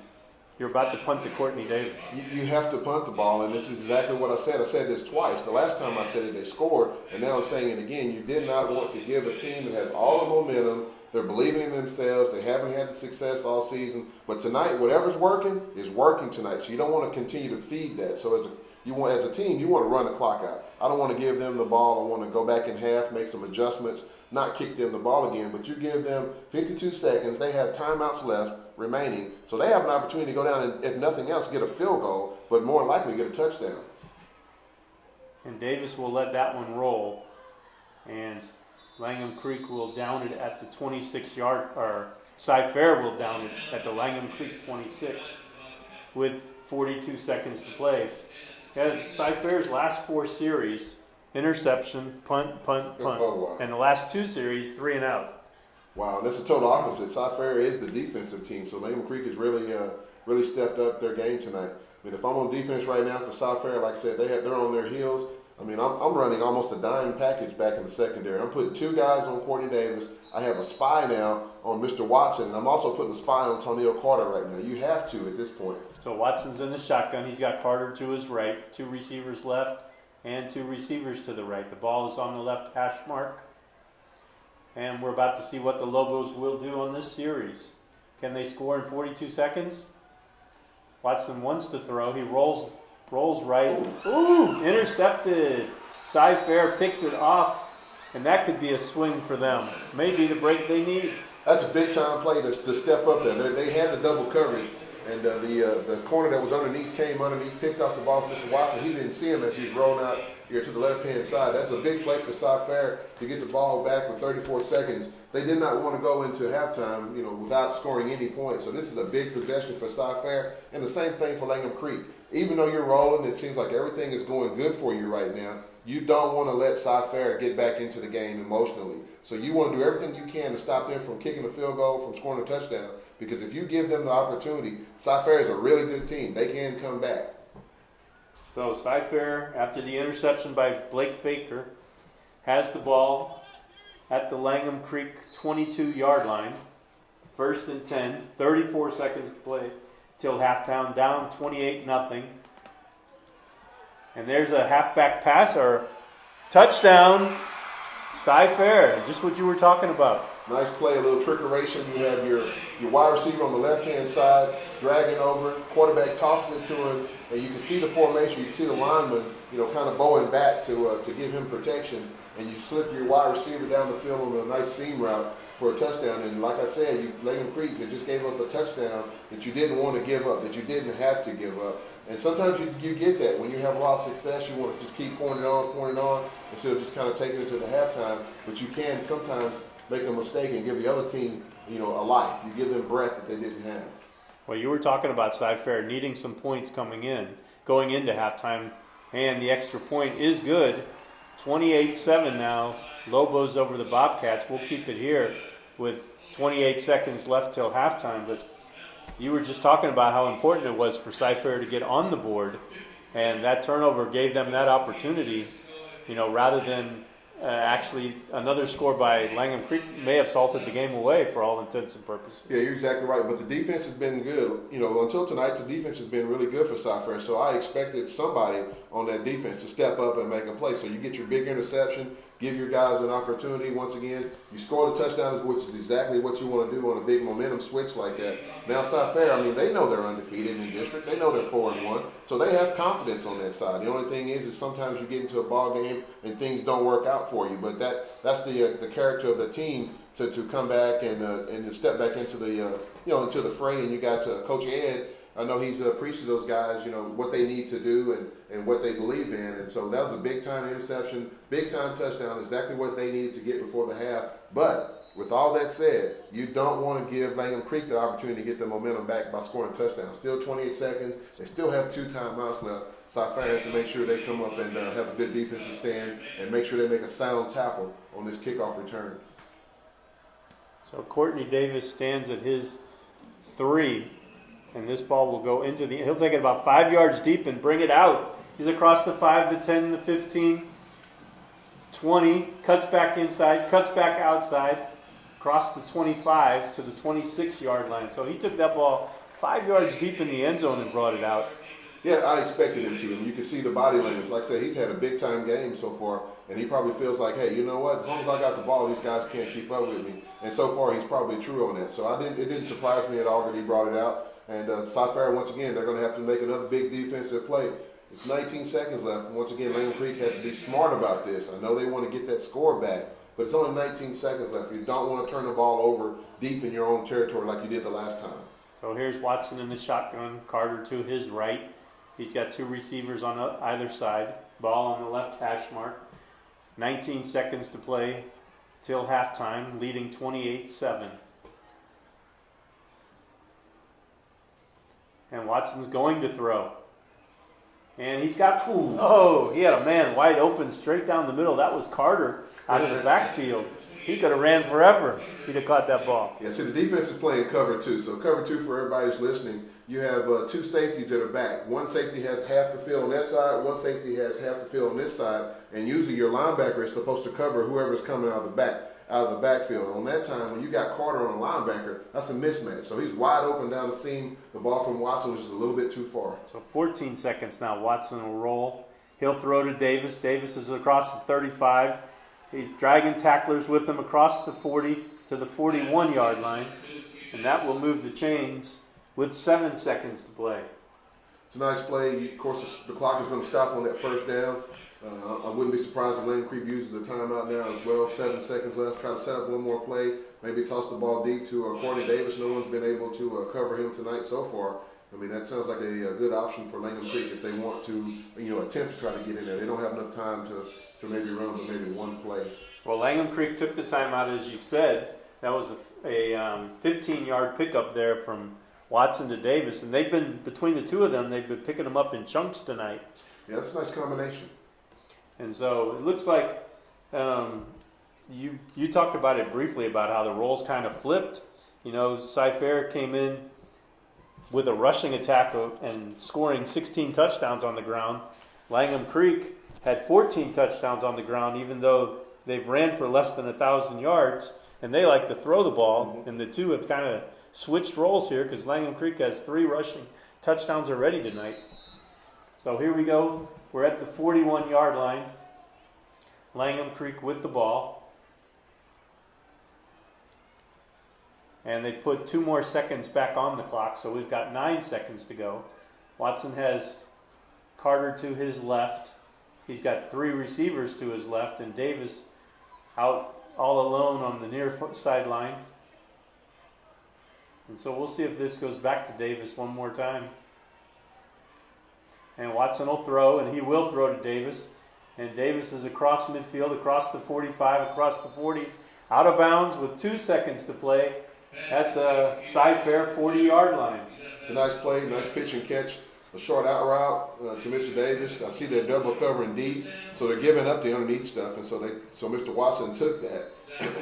you're about to punt to Courtney Davis. You have to punt the ball, and this is exactly what I said. I said this twice. The last time I said it, they scored, and now I'm saying it again. You did not want to give a team that has all the momentum. They're believing in themselves. They haven't had the success all season. But tonight, whatever's working is working tonight. So you don't want to continue to feed that. So as a team, you want to run the clock out. I don't want to give them the ball. I want to go back in half, make some adjustments, not kick them the ball again. But you give them 52 seconds. They have timeouts left remaining. So they have an opportunity to go down and, if nothing else, get a field goal, but more likely get a touchdown. And Davis will let that one roll. And Langham Creek will down it at the 26-yard, or Cyfair will down it at the Langham Creek 26 with 42 seconds to play. Yeah, Cyfair's last 4 series, interception, punt, punt, punt. Oh, wow. And the last 2 series, 3 and out. Wow, and that's the total opposite. Cyfair is the defensive team, so Langham Creek has really stepped up their game tonight. I mean, if I'm on defense right now for Cyfair, like I said, they're on their heels. I mean, I'm running almost a dime package back in the secondary. I'm putting 2 guys on Courtney Davis. I have a spy now on Mr. Watson, and I'm also putting a spy on Toneel Carter right now. You have to at this point. So Watson's in the shotgun. He's got Carter to his right, 2 receivers left, and 2 receivers to the right. The ball is on the left hash mark. And we're about to see what the Lobos will do on this series. Can they score in 42 seconds? Watson wants to throw. He rolls right. Ooh, intercepted. Cyfair picks it off, and that could be a swing for them. Maybe the break they need. That's a big-time play to step up there. They had the double coverage, and the corner that was underneath came underneath, picked off the ball from Mr. Watson. He didn't see him as he's rolling out here to the left-hand side. That's a big play for Cyfair to get the ball back with 34 seconds. They did not want to go into halftime, without scoring any points. So this is a big possession for Cyfair, and the same thing for Langham Creek. Even though you're rolling, it seems like everything is going good for you right now. You don't want to let Cyfair get back into the game emotionally. So you want to do everything you can to stop them from kicking a field goal, from scoring a touchdown. Because if you give them the opportunity, Cyfair is a really good team. They can come back. So Cyfair, after the interception by Blake Faker, has the ball at the Langham Creek 22-yard line. 1st and 10, 34 seconds to play till halftime, down 28-0. And there's a halfback pass or touchdown. Cy-Fair, just what you were talking about. Nice play, a little trickeration. You have your wide receiver on the left-hand side, dragging over, quarterback tosses it to him, and you can see the formation. You can see the lineman, kind of bowing back to give him protection, and you slip your wide receiver down the field on a nice seam route for a touchdown. And like I said, Langham Creek, they just gave up a touchdown that you didn't want to give up, that you didn't have to give up. And sometimes you get that. When you have a lot of success, you want to just keep pouring it on, instead of just kind of taking it to the halftime. But you can sometimes make a mistake and give the other team, a life. You give them breath that they didn't have. Well, you were talking about Cy-Fair needing some points going into halftime, and the extra point is good. 28-7 now. Lobos over the Bobcats. We'll keep it here with 28 seconds left till halftime, but you were just talking about how important it was for Cy-Fair to get on the board, and that turnover gave them that opportunity, rather than actually another score by Langham Creek may have salted the game away for all intents and purposes. Yeah, you're exactly right, but the defense has been good. Until tonight, the defense has been really good for Cypress Fair, so I expected somebody on that defense to step up and make a play. So you get your big interception, give your guys an opportunity. Once again, you score the touchdowns, which is exactly what you want to do on a big momentum switch like that. Now, Cypress Fair, they know they're undefeated in district. They know they're 4-1, so they have confidence on that side. The only thing is sometimes you get into a ball game and things don't work out for you. But that's the character of the team to come back and step back into the into the fray. And you got Coach Ed. I know he's preached to those guys, what they need to do and what they believe in. And so that was a big-time interception, big-time touchdown, exactly what they needed to get before the half. But with all that said, you don't want to give Langham Creek the opportunity to get the momentum back by scoring a touchdown. Still 28 seconds. They still have 2 timeouts left. Cy-Fair has to make sure they come up and have a good defensive stand and make sure they make a sound tackle on this kickoff return. So Courtney Davis stands at his 3. And this ball will go into he'll take it about 5 yards deep and bring it out. He's across the 5, the 10, the 15, 20, cuts back inside, cuts back outside, across the 25 to the 26-yard line. So he took that ball 5 yards deep in the end zone and brought it out. Yeah, I expected him to. And you can see the body language. Like I said, he's had a big-time game so far, and he probably feels like, hey, you know what? As long as I got the ball, these guys can't keep up with me. And so far, he's probably true on that. So it didn't surprise me at all that he brought it out. And Cypress Fair, once again, they're going to have to make another big defensive play. It's 19 seconds left. And once again, Langham Creek has to be smart about this. I know they want to get that score back, but it's only 19 seconds left. You don't want to turn the ball over deep in your own territory like you did the last time. So here's Watson in the shotgun, Carter to his right. He's got 2 receivers on either side. Ball on the left hash mark. 19 seconds to play till halftime, leading 28-7. And Watson's going to throw. And he's got, he had a man wide open straight down the middle. That was Carter out of the backfield. He could have ran forever. He'd have caught that ball. Yeah, see, the defense is playing cover 2. So cover 2, for everybody who's listening, you have 2 safeties that are back. One safety has half the field on that side. One safety has half the field on this side. And usually your linebacker is supposed to cover whoever's coming out of the backfield. On that time, when you got Carter on a linebacker, that's a mismatch. So he's wide open down the seam. The ball from Watson was just a little bit too far. So 14 seconds now. Watson will roll. He'll throw to Davis. Davis is across the 35. He's dragging tacklers with him across the 40 to the 41-yard line. And that will move the chains with 7 seconds to play. It's a nice play. Of course, the clock is going to stop on that first down. I wouldn't be surprised if Langham Creek uses the timeout now as well. 7 seconds left. Try to set up one more play. Maybe toss the ball deep to Courtney Davis. No one's been able to cover him tonight so far. That sounds like a good option for Langham Creek if they want to, attempt to try to get in there. They don't have enough time to maybe run, but maybe one play. Well, Langham Creek took the timeout, as you said. That was a 15-yard pickup there from Watson to Davis. And they've been, between the two of them, they've been picking them up in chunks tonight. Yeah, that's a nice combination. And so it looks like you talked about it briefly about how the roles kind of flipped. Cypress Fair came in with a rushing attack and scoring 16 touchdowns on the ground. Langham Creek had 14 touchdowns on the ground, even though they've ran for less than 1,000 yards, and they like to throw the ball. Mm-hmm. And the two have kind of switched roles here because Langham Creek has 3 rushing touchdowns already tonight. So here we go. We're at the 41-yard line. Langham Creek with the ball. And they put 2 more seconds back on the clock, so we've got 9 seconds to go. Watson has Carter to his left. He's got 3 receivers to his left, and Davis out all alone on the near sideline. And so we'll see if this goes back to Davis one more time. And Watson will throw, and he will throw to Davis. And Davis is across midfield, across the 45, across the 40, out of bounds with 2 seconds to play at the Cypress-Fair 40-yard line. It's a nice play, nice pitch and catch. A short out route to Mr. Davis. I see they're double covering deep, so they're giving up the underneath stuff, and so Mr. Watson took that.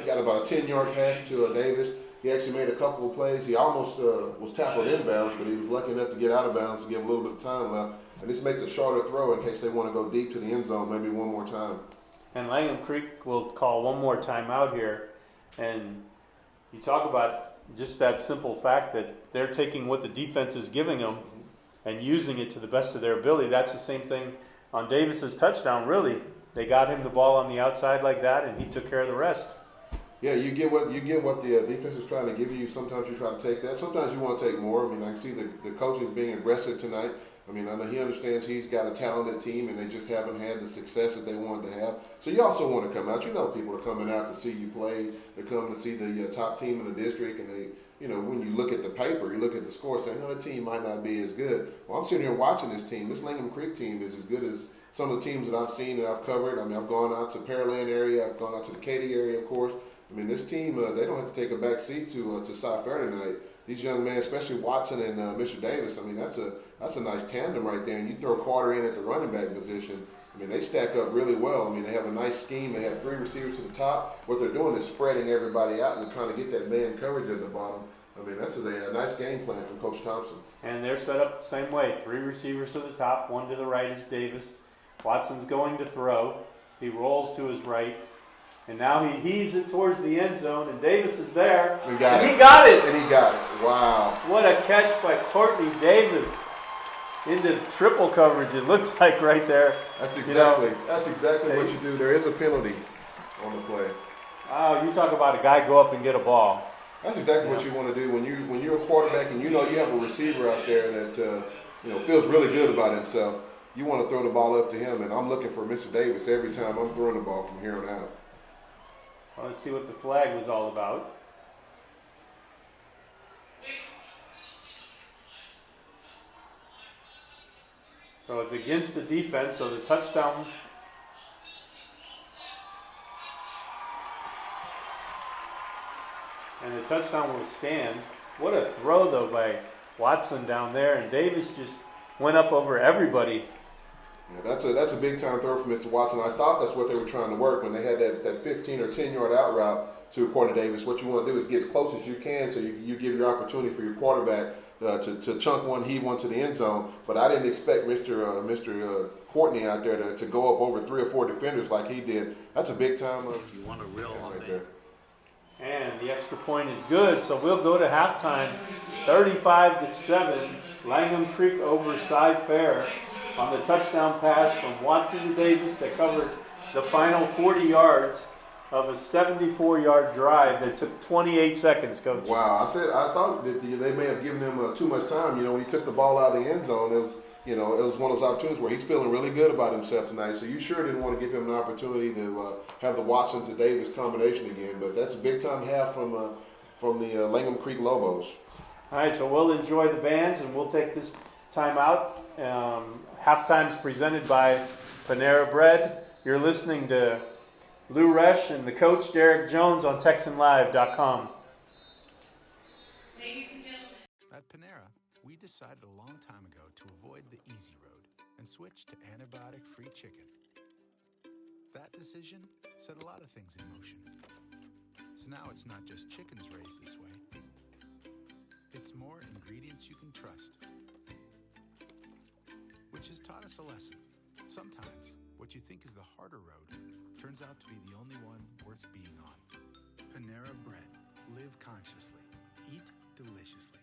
Got about a 10-yard pass to Davis. He actually made a couple of plays. He almost was tackled inbounds, but he was lucky enough to get out of bounds to give a little bit of time left. And this makes a shorter throw in case they want to go deep to the end zone, maybe one more time. And Langham Creek will call one more timeout here. And you talk about just that simple fact that they're taking what the defense is giving them and using it to the best of their ability. That's the same thing on Davis's touchdown, really. They got him the ball on the outside like that, and he took care of the rest. Yeah, you get what the defense is trying to give you. Sometimes you try to take that. Sometimes you want to take more. I mean, I can see the coaches being aggressive tonight. I mean, I know he understands he's got a talented team, and they just haven't had the success that they wanted to have. So you also want to come out. You know, people are coming out to see you play. They're coming to see the top team in the district, and they, you know, when you look at the paper, you look at the score, saying, no, the team might not be as good. Well, I'm sitting here watching this team. This Langham Creek team is as good as some of the teams that I've seen that I've covered. I mean, I've gone out to Pearland area. I've gone out to the Katy area, of course. I mean, this team, they don't have to take a back seat to Cypress Fair tonight. These young men, especially Watson and Mr. Davis, I mean, that's a nice tandem right there. And you throw Carter in at the running back position, I mean, they stack up really well. I mean, they have a nice scheme. They have 3 receivers to the top. What they're doing is spreading everybody out and trying to get that man coverage at the bottom. I mean, that's a nice game plan from Coach Thompson. And they're set up the same way. 3 receivers to the top. 1 to the right is Davis. Watson's going to throw. He rolls to his right. And now he heaves it towards the end zone, and Davis is there. He got it. And he got it. Wow. What a catch by Courtney Davis into triple coverage, it looked like right there. That's exactly what you do. There is a penalty on the play. Oh, you talk about a guy go up and get a ball. That's exactly what you want to do when you're a quarterback and you know you have a receiver out there that feels really good about himself. You want to throw the ball up to him, and I'm looking for Mr. Davis every time I'm throwing the ball from here on out. Well, let's see what the flag was all about. So it's against the defense, so the touchdown. And the touchdown will stand. What a throw, though, by Watson down there. And Davis just went up over everybody. Yeah, that's a big-time throw for Mr. Watson. I thought that's what they were trying to work when they had that 15 or 10-yard out route to Courtney Davis. What you want to do is get as close as you can so you give your opportunity for your quarterback to chunk one, heave one to the end zone. But I didn't expect Mr. Courtney out there to go up over 3 or 4 defenders like he did. That's a big-time you want a real right there. And the extra point is good, so we'll go to halftime. 35-7, Langham Creek over Cypress-Fair on the touchdown pass from Watson to Davis. They covered the final 40 yards of a 74-yard drive that took 28 seconds, Coach. Wow, I thought that they may have given him too much time. You know, when he took the ball out of the end zone, it was one of those opportunities where he's feeling really good about himself tonight. So you sure didn't want to give him an opportunity to have the Watson to Davis combination again. But that's a big-time half from the Langham Creek Lobos. All right, so we'll enjoy the bands, and we'll take this time out. Halftime's presented by Panera Bread. You're listening to Lou Resch and the coach, Derek Jones, on TexanLive.com. At Panera, we decided a long time ago to avoid the easy road and switch to antibiotic-free chicken. That decision set a lot of things in motion. So now it's not just chickens raised this way. It's more ingredients you can trust. Which has taught us a lesson. Sometimes what you think is the harder road turns out to be the only one worth being on. Panera Bread. Live consciously. Eat deliciously.